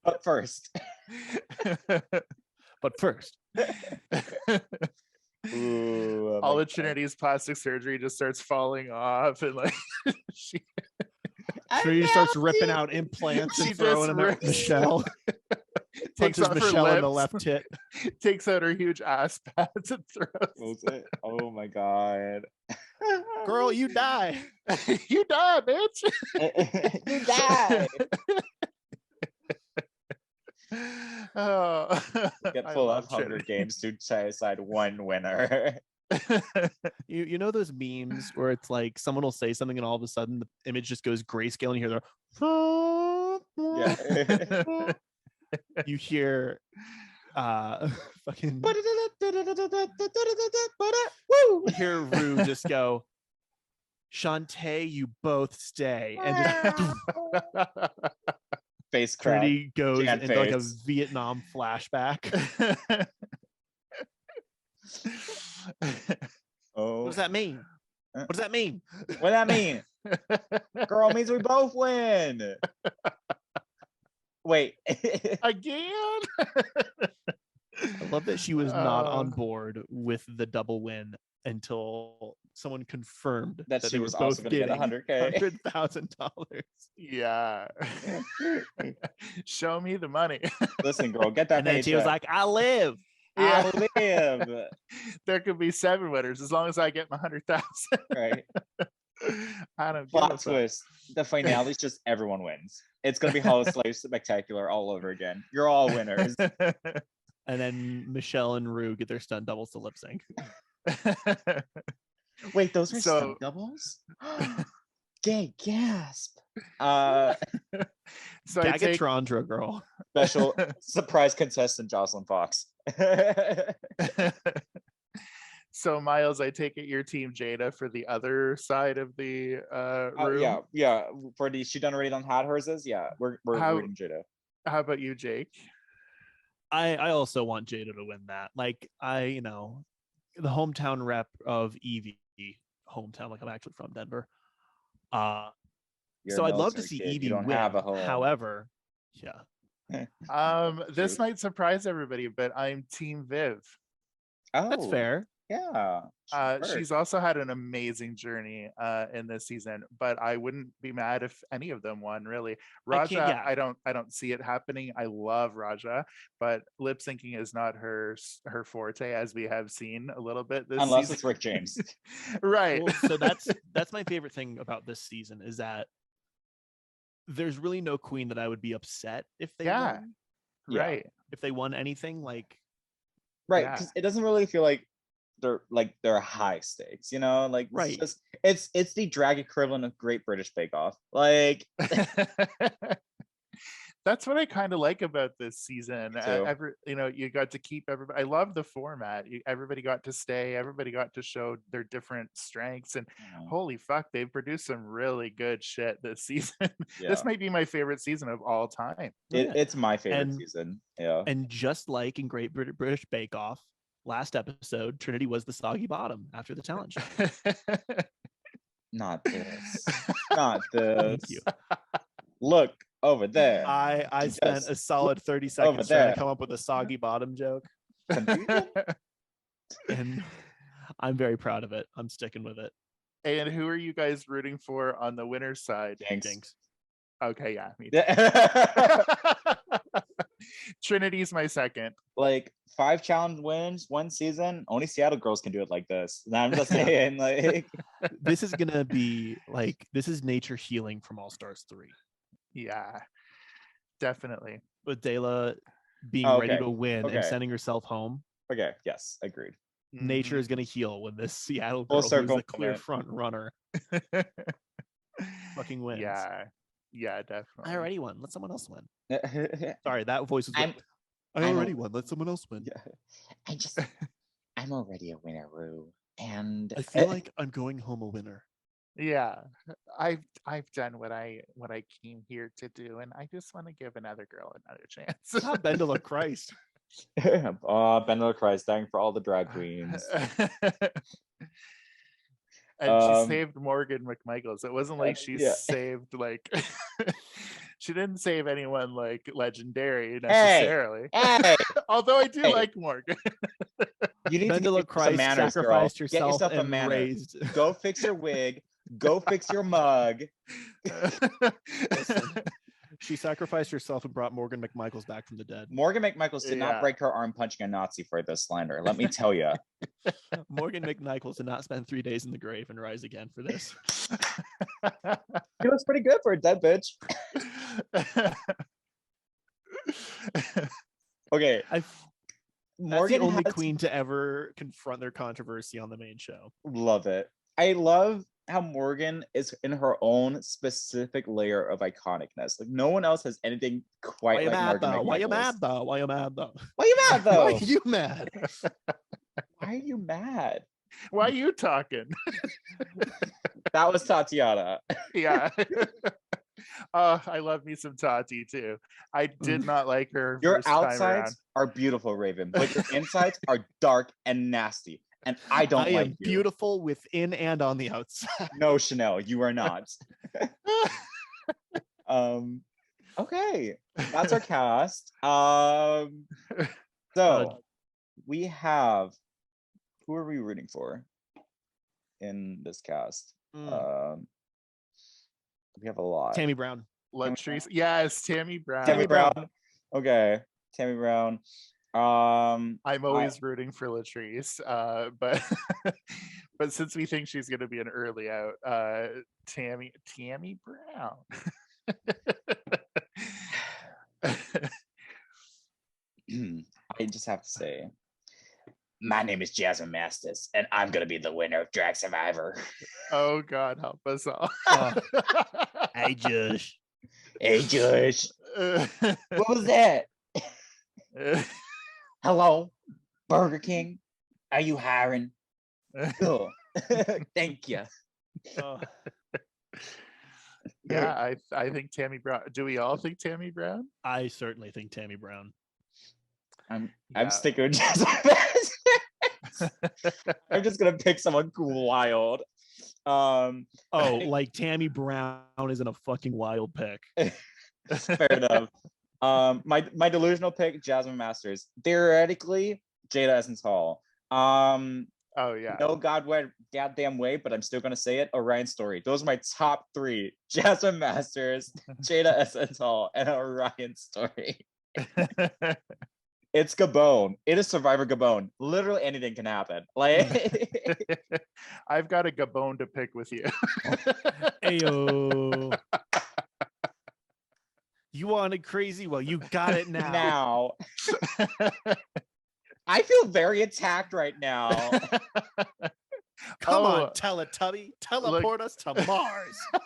But first. Ooh,
all of Trinity's plastic surgery just starts falling off, and like
Trinity starts ripping out implants and throwing them at Michelle.
Takes out
Michelle
her
in the left tit.
Takes out her huge ass pads and throws.
Oh my God.
Girl, you die.
You die, bitch.
You die.
Oh,
Get full of Hunger Games to decide one winner.
You know those memes where it's like someone will say something and all of a sudden the image just goes grayscale and you hear
Yeah.
You hear fucking you hear Ru just go, Shantae, you both stay, and just
face crack.
Trinity goes
Jan
into like a
face.
Vietnam flashback.
Oh.
What does that mean? What does that mean?
What does that mean? Girl, means we both win. Wait.
Again?
I love that she was not on board with the double win until someone confirmed
that she was also going to get $100K.
$100,000. Yeah. Show me the money.
Listen, girl, get that.
And then she was like, I live.
Yeah. I live.
There could be 7 winners as long as I get my 100,000.
Right.
I don't
Plot twist. The finale is just everyone wins. It's going to be Hollow Slave Spectacular all over again. You're all winners.
And then Michelle and Ru get their stunt doubles to lip sync.
Wait, those are stunt doubles? Gay gasp. So
Gagatrondra, girl.
Special surprise contestant Jocelyn Fox.
So Myles, I take it your team Jada for the other side of the room.
Yeah. For the she done already done had hers is we're reading Jada.
How about you, Jake?
I also want Jada to win that. Like the hometown rep of Evie hometown. Like I'm actually from Denver.
You're
So
a
I'd love to
military
see
kid.
Evie
You don't
win.
have a home.
However, yeah,
This
True.
might surprise everybody, but I'm Team Viv.
that's
Oh,
fair.
yeah.
She's also had an amazing journey in this season, but I wouldn't be mad if any of them won. Really, Raja, I don't see it happening. I love Raja, but lip syncing is not her forte, as we have seen a little bit this
Unless
season.
it's Rick James.
Right.
Well, so that's my favorite thing about this season is that there's really no queen that I would be upset if they won.
Yeah.
Right.
If they won anything, like
Right, because it doesn't really feel like they're high stakes, you know? Like
right.
It's the drag equivalent of Great British Bake Off. Like
that's what I kind of like about this season.
too.
You got to keep everybody. I love the format. Everybody got to stay. Everybody got to show their different strengths. And holy fuck, they've produced some really good shit this season. This might be my favorite season of all time.
It's my favorite season. Yeah.
And just like in Great British Bake Off, last episode, Trinity was the soggy bottom after the challenge.
Not this. Not this.
Thank you.
Look over there.
I spent a solid 30 seconds trying to come up with a soggy bottom joke. And I'm very proud of it. I'm sticking with it.
And who are you guys rooting for on the winner's side?
Jinx.
Okay, yeah, me too. Trinity's my second.
Like 5 challenge wins, 1 season. Only Seattle girls can do it like this. And I'm just saying, like
this is gonna be like this is nature healing from All Stars 3.
Yeah, definitely.
With Dela being ready to win and sending herself home.
Okay, yes, agreed.
Nature is gonna heal when this Seattle girl, who's the clear front runner, fucking wins.
Yeah, definitely.
I already won. Let someone else win. Sorry, that voice was. I already won. Let someone else win.
Yeah. I'm already a winner, Rue. And
I feel like I'm going home a winner.
Yeah, I've done what I came here to do, and I just want to give another girl another chance.
Not Bendela Christ.
Bendela Christ, dying for all the drag queens.
And she saved Morgan McMichaels. It wasn't like she saved like she didn't save anyone like legendary necessarily.
Hey.
Although I do like Morgan.
You need
Bendela
to
Christ
manners,
sacrificed
girl.
herself
Get yourself
and
a manner.
raised.
Go fix your wig. Go fix your mug.
Listen, she sacrificed herself and brought Morgan McMichaels back from the dead.
Morgan McMichaels did not break her arm punching a Nazi for this slander. Let me tell you.
Morgan McMichaels did not spend 3 days in the grave and rise again for this.
He looks pretty good for a dead bitch. Okay.
Morgan, the only queen to ever confront their controversy on the main show.
Love it. I love how Morgan is in her own specific layer of iconicness. Like no one else has anything quite like Morgan McMichaels.
Why you mad though? Why you mad though?
Why you mad though?
Why are you mad?
Why are you mad?
Why are you talking?
That was Tatiana.
Yeah. I love me some Tati too. I did not like her.
Your outsides are beautiful, Raven, but your insides are dark and nasty. And I don't like you. I am
beautiful within and on the outside.
No, Chanel, you are not. Okay. That's our cast. So we have, who are we rooting for in this cast? We have a lot.
Tammy Brown.
Latrice. Yes, Tammy Brown.
Tammy Brown. Okay. Tammy Brown.
I'm always rooting for Latrice, but but since we think she's gonna be an early out, Tammy Brown.
I just have to say, my name is Jasmine Masters, and I'm gonna be the winner of Drag Survivor.
Oh God, help us all.
Hey Josh.
Hey Josh. What was that? Hello, Burger King. Are you hiring? Cool. Thank you.
Yeah, I think Tammy Brown. Do we all think Tammy Brown?
I certainly think Tammy Brown.
I'm sticking with Jasmine. I'm just gonna pick someone wild.
Like Tammy Brown isn't a fucking wild pick.
Fair enough. My delusional pick, Jasmine Masters. Theoretically, Jada Essence Hall.
Oh yeah.
No goddamn way, but I'm still gonna say it. Orion Story. Those are my top three: Jasmine Masters, Jada Essence Hall, and Orion Story. It's Gabon. It is Survivor Gabon. Literally anything can happen. Like
I've got a Gabon to pick with you.
Ayo. You wanted crazy? Well, you got it now.
I feel very attacked right now.
Come on, Teletubby. Teleport us to Mars.
Oh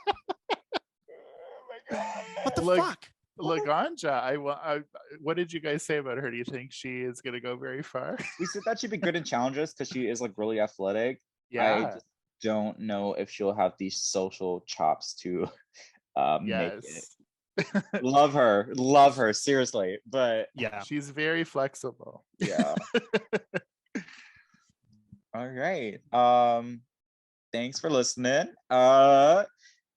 my God.
What the fuck?
Laganja, what did you guys say about her? Do you think she is going to go very far?
We said that she'd be good in challenges because she is like really athletic.
Yeah.
I just don't know if she'll have these social chops to make it. Love her seriously, but
yeah,
she's very flexible.
Yeah. All right. Thanks for listening.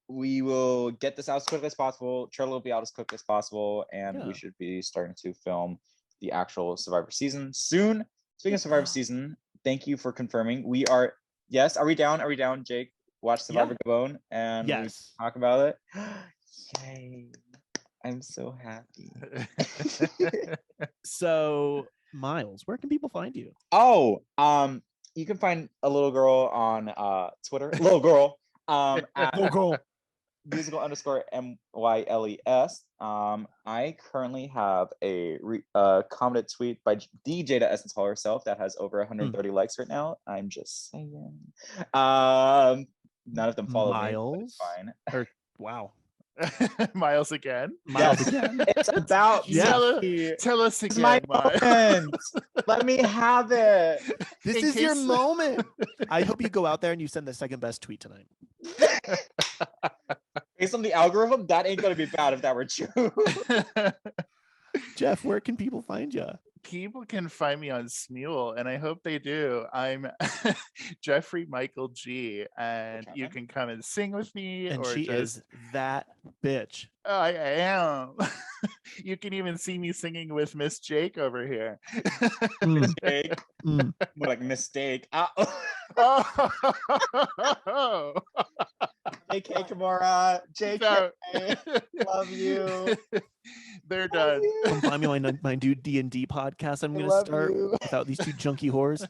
We will get this out as quickly as possible. Trailer will be out as quickly as possible, and we should be starting to film the actual Survivor season soon. Speaking of Survivor season, thank you for confirming. We are Are we down? Are we down, Jake? Watch Survivor Gabon and we talk about it. Yay. I'm so happy.
So, Myles, where can people find you?
You can find a little girl on Twitter. Little girl. At
little girl.
musical_MYLES. I currently have a commented tweet by DJ to Essence Hall herself that has over 130 likes right now. I'm just saying. None of them follow
Myles?
me, but it's fine.
Wow.
Myles again.
Myles again.
It's about
tell us again.
It's my moment. Let me have it.
This is your moment. I hope you go out there and you send the second best tweet tonight.
Based on the algorithm, that ain't gonna be bad if that were true.
Jeff, where can people find you?
People can find me on Smule, and I hope they do. I'm Jeffrey Michael G, and you can come and sing with me.
And she is that bitch.
I am. You can even see me singing with Miss Jake over here.
Miss Jake. More like mistake. JK Kimura, JK, love you.
They're done.
Come find me on my new D&D podcast. I'm going to start without these two junky whores.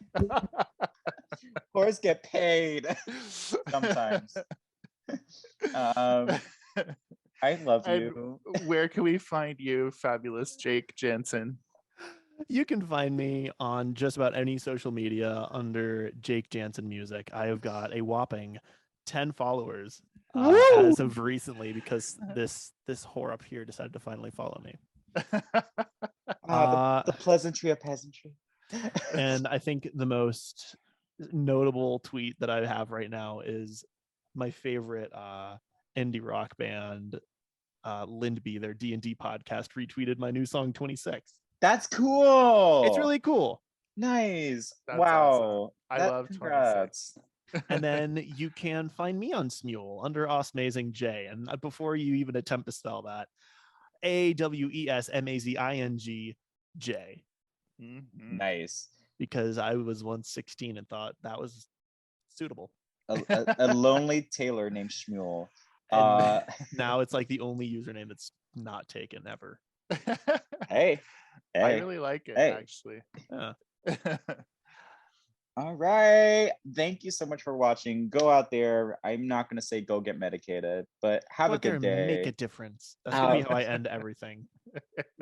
Whores get paid sometimes. I love you.
Where can we find you, fabulous Jake Jensen?
You can find me on just about any social media under Jake Jansen Music. I have got a whopping 10 followers as of recently because this whore up here decided to finally follow me.
The pleasantry of peasantry.
And I think the most notable tweet that I have right now is my favorite indie rock band, Lindby, their D&D podcast, retweeted my new song 26.
That's cool.
It's really cool.
Nice.
That's
wow.
Awesome. I love 26.
And then you can find me on Smule under Awesmazing J. And before you even attempt to spell that, AWESMAZING J.
Nice.
Because I was once 16 and thought that was suitable.
A lonely tailor named Shmuel.
Now it's like the only username that's not taken ever.
Hey.
I really like it, actually.
Yeah.
All right. Thank you so much for watching. Go out there. I'm not going to say go get medicated, but have a good day.
Make a difference. That's going to be how I end everything.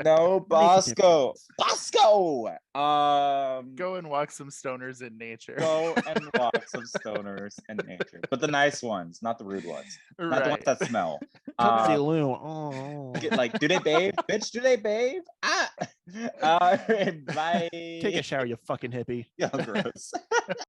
No, Bosco. Bosco.
Go and walk some stoners in nature.
Go and walk some stoners in nature. But the nice ones, not the rude ones. Not the ones that smell. Like, do they bathe? Bitch, do they bathe? All right, bye.
Take a shower, you fucking hippie.
Yo, gross.